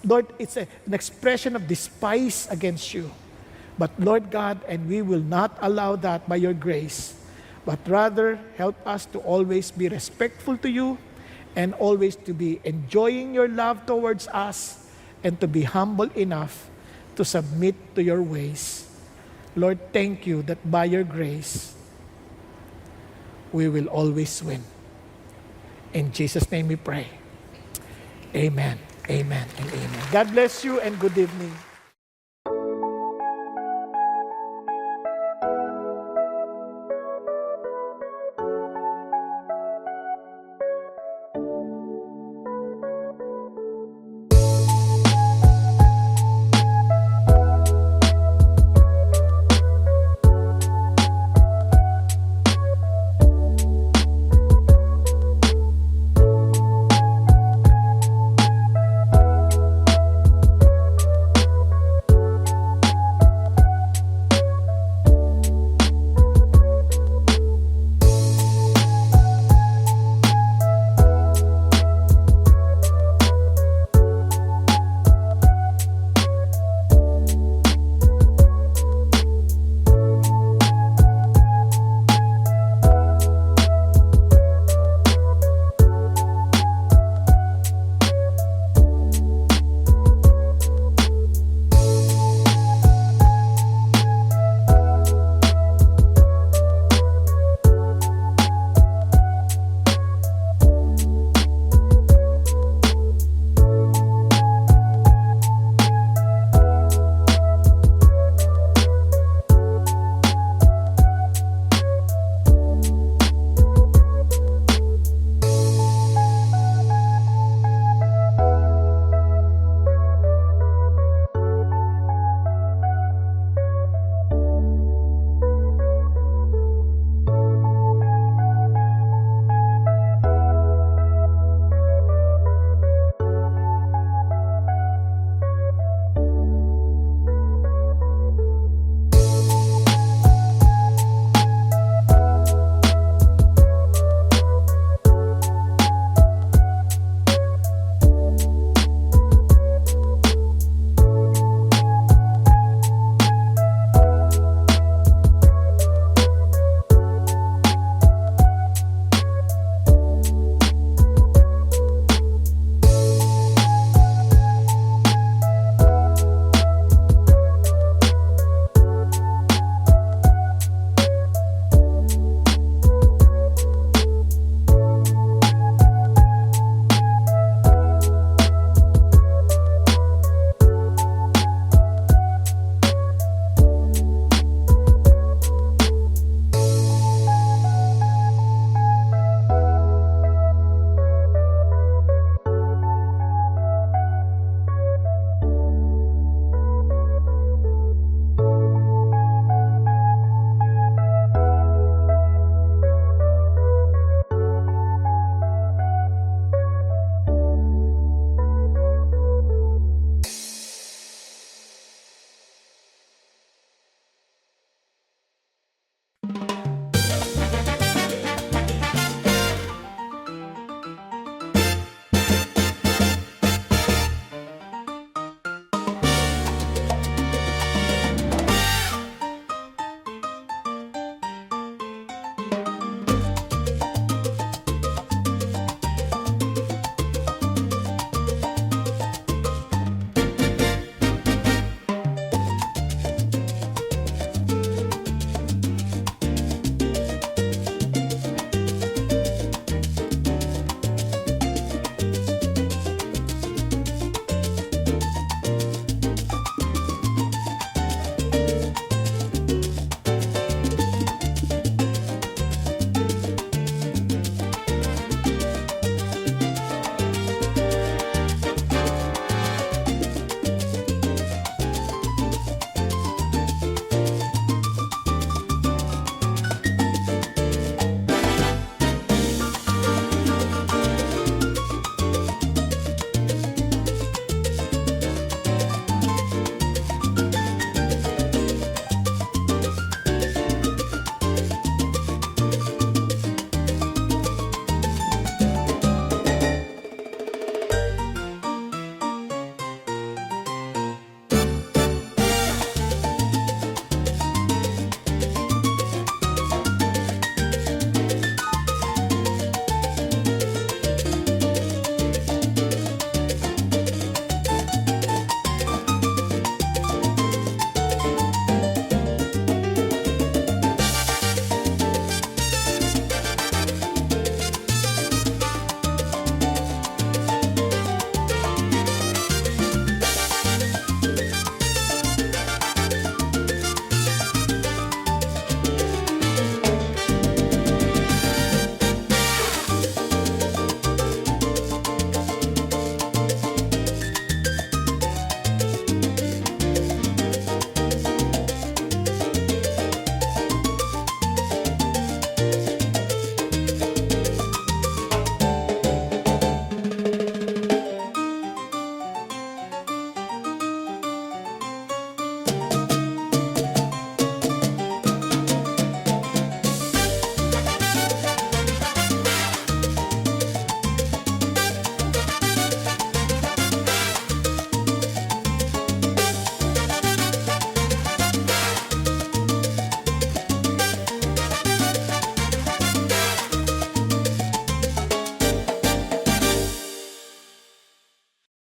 Lord, it's an expression of despise against you. But Lord God, and we will not allow that by your grace, but rather help us to always be respectful to you and always to be enjoying your love towards us and to be humble enough to submit to your ways. Lord, thank you that by your grace, we will always win. In Jesus' name we pray. Amen, amen, and amen. God bless you and good evening.